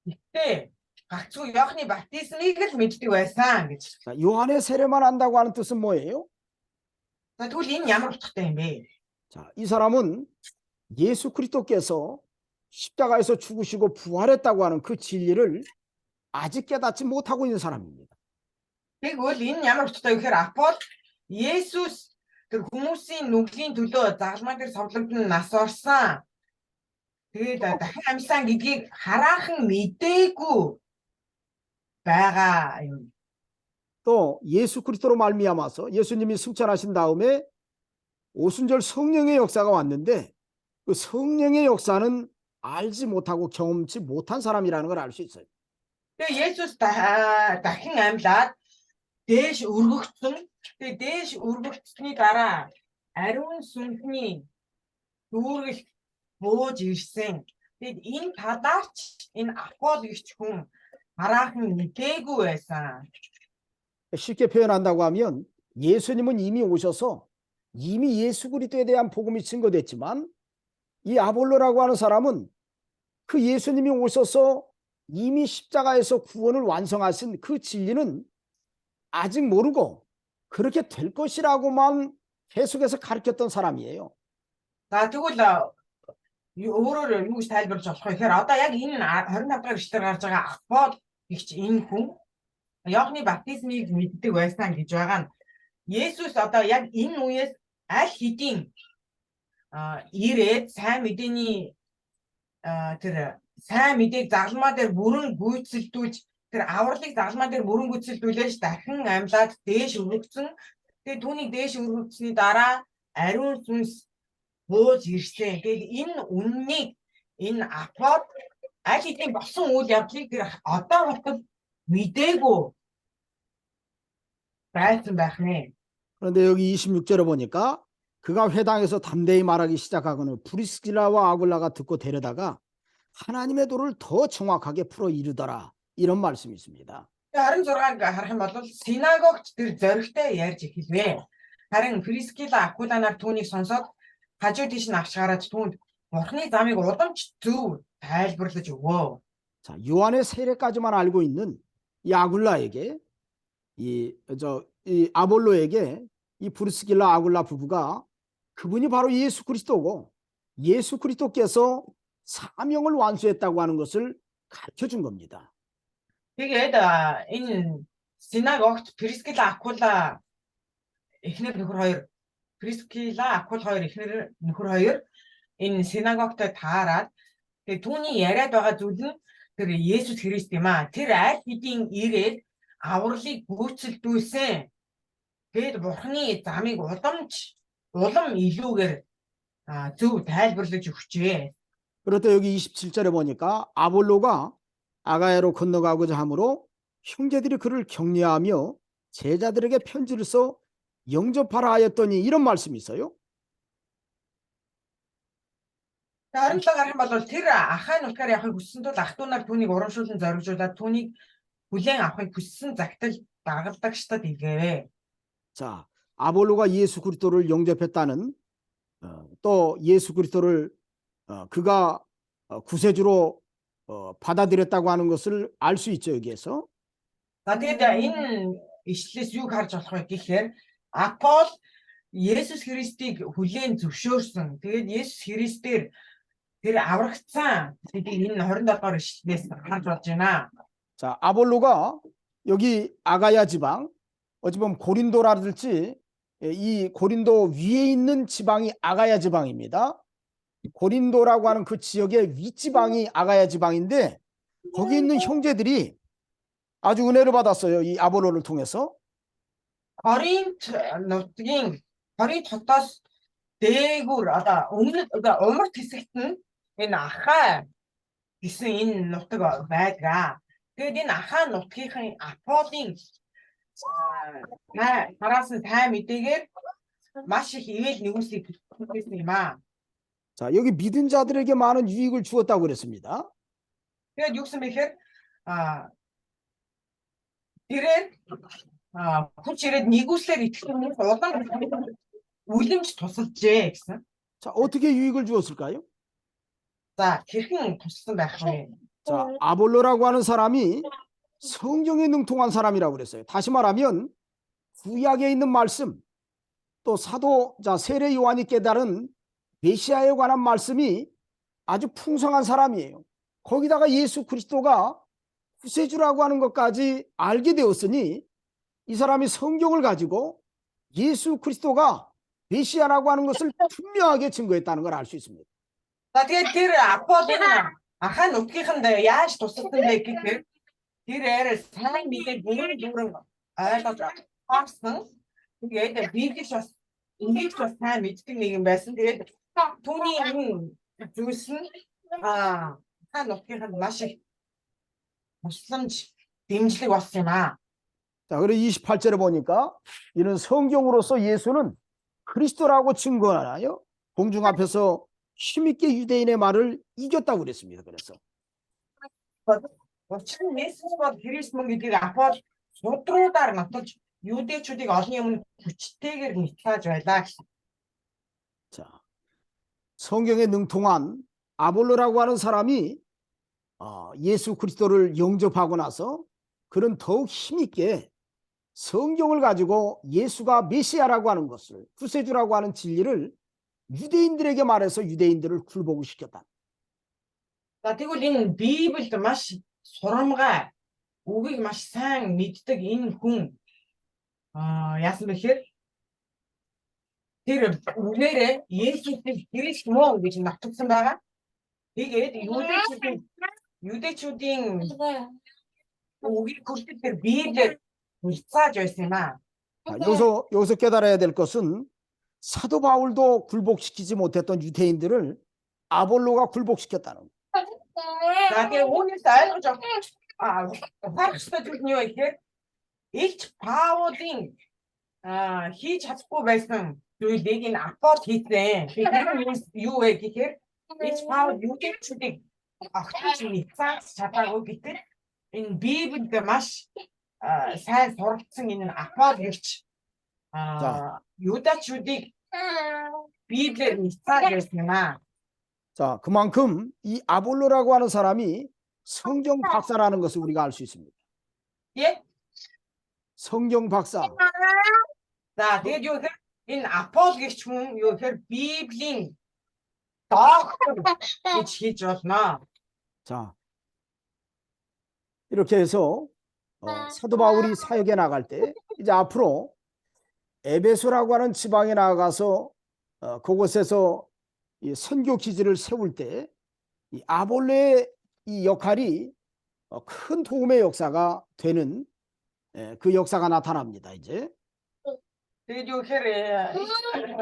Гэтэ гагцхүү Иохны баптизмыг л мэддэг байсан гэж. 자, 요한의 세례만 안다고 하는 뜻은 뭐예요? За тэгвэл энэ ямар утгатай юм бэ? 자, 이 사람은 예수 그리스도께서 십자가에서 죽으시고 부활했다고 하는 그 진리를 아직 깨닫지 못하고 있는 사람입니다. Тэгвэл энэ ямар утгатай вэ гэхээр Апол Есүс тэр хүмүүсийн нүглийн төлөө загалмай дээр совлогдсон нас орсон. Тэгээд дахин амьсан гэдгийг хараахан мэдээгүй байгаа юм. 또 예수 그리스도로 말미암아서 예수님이 승천하신 다음에 오순절 성령의 역사가 왔는데 그 성령의 역사는 알지 못하고 경험치 못한 사람이라는 걸 알 수 있어요. Тэгээд Есүс дахин амьлаад дээш өргөгдсөн. Тэгээд дээш өргөгдсөний дараа ариун сүнсний дүүргэл бууж ирсэн. Тэгээд энэ талаарч энэ Апол гихч хүн хараахан мэдээгүй байсан. 쉽게 표현한다고 하면 예수님은 이미 오셔서 이미 예수 그리스도에 대한 복음이 증거됐지만 이 아볼로라고 하는 사람은 그 예수님이 오셔서 이미 십자가에서 구원을 완성하신 그 진리는 아직 모르고 그렇게 될 것이라고만 계속해서 가르쳤던 사람이에요. За тэгвэл өөрөөр юу гэж тайлбарлаж болох вэ гэхээр одоо яг энэ 25 дахь эшлэлээр гарч байгаа Апол гихч энэ хүн Иохны баптизмыг мэддэг байсан гэж байгаа нь Есүс одоо яг энэ үеэс аль хэдийн ирээд сайн мэдээний тэр сайн мэдээг загалмаа дээр бүрэн гүйцэлдүүлж тэр авралыг загалмаа дээр бүрэн гүйцэлдүүлж дахин амьлаад дээш өргөгдсөн. Тэгээд түүний дээш өргөгдсөний дараа ариун сүнс бууж ирсэн. Тэгээд энэ үннийг энэ Апол аль хэдийн болсон үйл явдлыг тэр одоо хүртэл мэдээгүй байсан байх нэ. 그런데 여기 26절에 보니까 그가 회당에서 담대히 말하기 시작하고는 브리스길라와 아굴라가 듣고 데려다가 하나님의 도를 더 정확하게 풀어 이르더라. 이런 말씀이 있습니다. 26-ыг харах юм бол синагогт тэр зоригтой ярьж эхэлвэ. Харин Прискила Акула нар түүнийг сонсоод хажуу тийш нь авч гараад түүнд Бурхны замыг уламж зөв тайлбарлаж өгөө. 자, 요한의 세례까지만 알고 있는 이 아굴라에게 이 아볼로에게 이 브리스길라 아굴라 부부가 그분이 바로 예수 그리스도고 예수 그리스도께서 사명을 완수했다고 하는 것을 가르쳐 준 겁니다. Тэгээд энэ синагогт Прискила Акула эхнэр нөхөр хоёр Прискила Акул хоёр эхнэр нөхөр хоёр энэ синагогт таарад тэгээд түүний яриад байгаа зүйл нь тэр Есүс Христ юм аа. Тэр аль хэдийн ирээд авралыг гүйцэлдүүлсэн. Тэгээд Бурхны замыг улам илүүгээр зөв тайлбарлаж өгчээ. 그렇다 여기 27절에 보니까 아볼로가 아가야로 건너가고자 하므로 형제들이 그를 격려하며 제자들에게 편지를 써 영접하라 하였더니 이런 말씀이 있어요. Харин гарах юм бол тэр ахаа нутгаар явахыг хүссэн тул ах トゥ нар түүнийг урамшуулан зоригжуулаад түүнийг хүлээн авахыг хүссэн загтал дагалдагчдад илгээвэ. 자, 아볼로가 예수 그리스도를 영접했다는 또 예수 그리스도를 그가 구세주로 받아들였다고 하는 것을 알 수 있죠, 여기에서. За тэгээд энэ ишлээс юу харж болох вэ гэхээр Апол Есүс Христийг хүлээн зөвшөөрсөн. Тэгээд Есүс Христээр тэр аврагдсан. Тэгээд энэ 27 дугаар ишлээс харж болж байна. 자, 아볼로가 여기 아가야 지방, 어찌 보면 고린도라든지 이 고린도 위에 있는 지방이 아가야 지방입니다. 고린도라고 하는 그 지역의 윗지방이 아가야 지방인데 거기 있는 형제들이 아주 은혜를 받았어요. 이 아볼로를 통해서. Коринт хотоос дээгүүр одоо умарт хэсэгт нь энэ ахаа гэсэн энэ нутаг байдаг. Тэгээд энэ ахаа нутгийн Аполлын хараас нь сайн мэдээгээр маш их ивэл нэгүсийг хэлсэн юм аа. 자, 여기 믿은 자들에게 많은 유익을 주었다고 그랬습니다. Тэгээд юу гэсэн бэ гэхээр тэрээр хүч ирээд нэгүслэр итгэсэн хүмүүс улам үлэмж тусалжээ гэсэн. 자, 어떻게 유익을 주었을까요? За хэрхэн туссан байх вэ? 자, 아볼로라고 하는 사람이 성경에 능통한 사람이라고 그랬어요. 다시 말하면 구약에 있는 말씀, 또 사도자 세례 요한이 깨달은 메시아에 관한 말씀이 아주 풍성한 사람이에요. 거기다가 예수 그리스도가 구세주라고 하는 것까지 알게 되었으니 이 사람이 성경을 가지고 예수 그리스도가 메시아라고 하는 것을 분명하게 증거했다는 걸 알 수 있습니다. За тэгээд тэр апостол ахаа нүдгийнхэнд яаж тусалсан бэ гэхээр тэр арай сайн мэдээ бүрэн ойлгож авсан. Тэгээд Библийг бас ингэж бас сайн мэддэг нэг юм байсан. Тэгээд түүний энэ зүйлс нь ахаа нүдгийнхэнд маш их тусламж дэмжлэг болсон юм аа. 자, 그리고 28절에 보니까 이는 성경으로서 예수는 그리스도라고 증거하나요? 공중 앞에서 힘있게 유대인의 말을 이겼다고 그랬습니다. 그래서 Учир нь Есүс бол Христ мөн гэдгийг апостол судруудаар нотолж юудэчүүдийг олон юм хүчтэйгээр мэдтааж байлаа гэсэн. 자, 성경에 능통한 아볼로라고 하는 사람이 예수 그리스도를 영접하고 나서 그는 더욱 힘있게 성경을 가지고 예수가 메시아라고 하는 것을, 구세주라고 하는 진리를 유대인들에게 말해서 유대인들을 굴복을 시켰다. За тэгвэл энэ Библиэд маш сурамгай үгийг маш сайн мэддэг энэ хүн яасан бэхээр тэр үнээрээ Есүсийг Христ мөн гэж нотолсон байгаа. Тэгээд юудэчүүдийн үгийг хүртэл тэр Библиэр hulцааж байсан юм аа. 여기서 깨달아야 될 것은 사도 바울도 굴복시키지 못했던 유대인들을 아볼로가 굴복시켰다는 거예요. За тэгээд үүнээс ойлгож авах хэрэгтэй зүйл нь юу гэхээр Илч Паулын хийж чадахгүй байсан зүйлийг энэ апостол хийсэн. Тэгэхээр юу вэ гэхээр Илч Паул юудэчүүдийг огтж мэдсаас чадаагүй гэтэл энэ Библиэд маш сайн суралцсан энэ апостол ирч 유다주딕 비블리에 있었나? 자, 그만큼 이 아볼로라고 하는 사람이 성경 박사라는 것을 우리가 알 수 있습니다. 예? 성경 박사. 자, тэгээд юу гэхээр энэ апостол гэгч хүн юу гэхээр Библийн доктор гэж хийж болно. 자, 이렇게 해서 사도 바울이 사역에 나갈 때 이제 앞으로 에베소라고 하는 지방에 나가서 그곳에서 이 선교 기지를 세울 때 이 아볼로의 이 역할이 큰 도움의 역사가 되는 그 역사가 나타납니다. 이제. Тэгээд юу гэхээр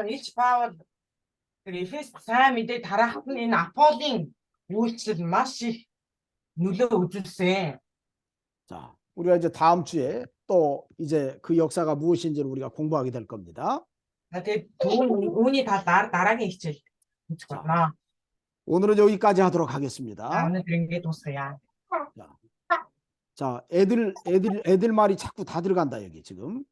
Илч Паул Эфес сайн мэдээ тараахт нь энэ апостолын үйлчлэл маш их нөлөө үзүүлсэн. 자, 우리가 이제 다음 주에 또 이제 그 역사가 무엇인지를 우리가 공부하게 될 겁니다. Тэгээд үүний талаар дараагийн хичээл үзэх болно. 오늘은 여기까지 하도록 하겠습니다. 오늘 이게 뒀어요. 자, 애들 말이 자꾸 다 들어간다 여기 지금.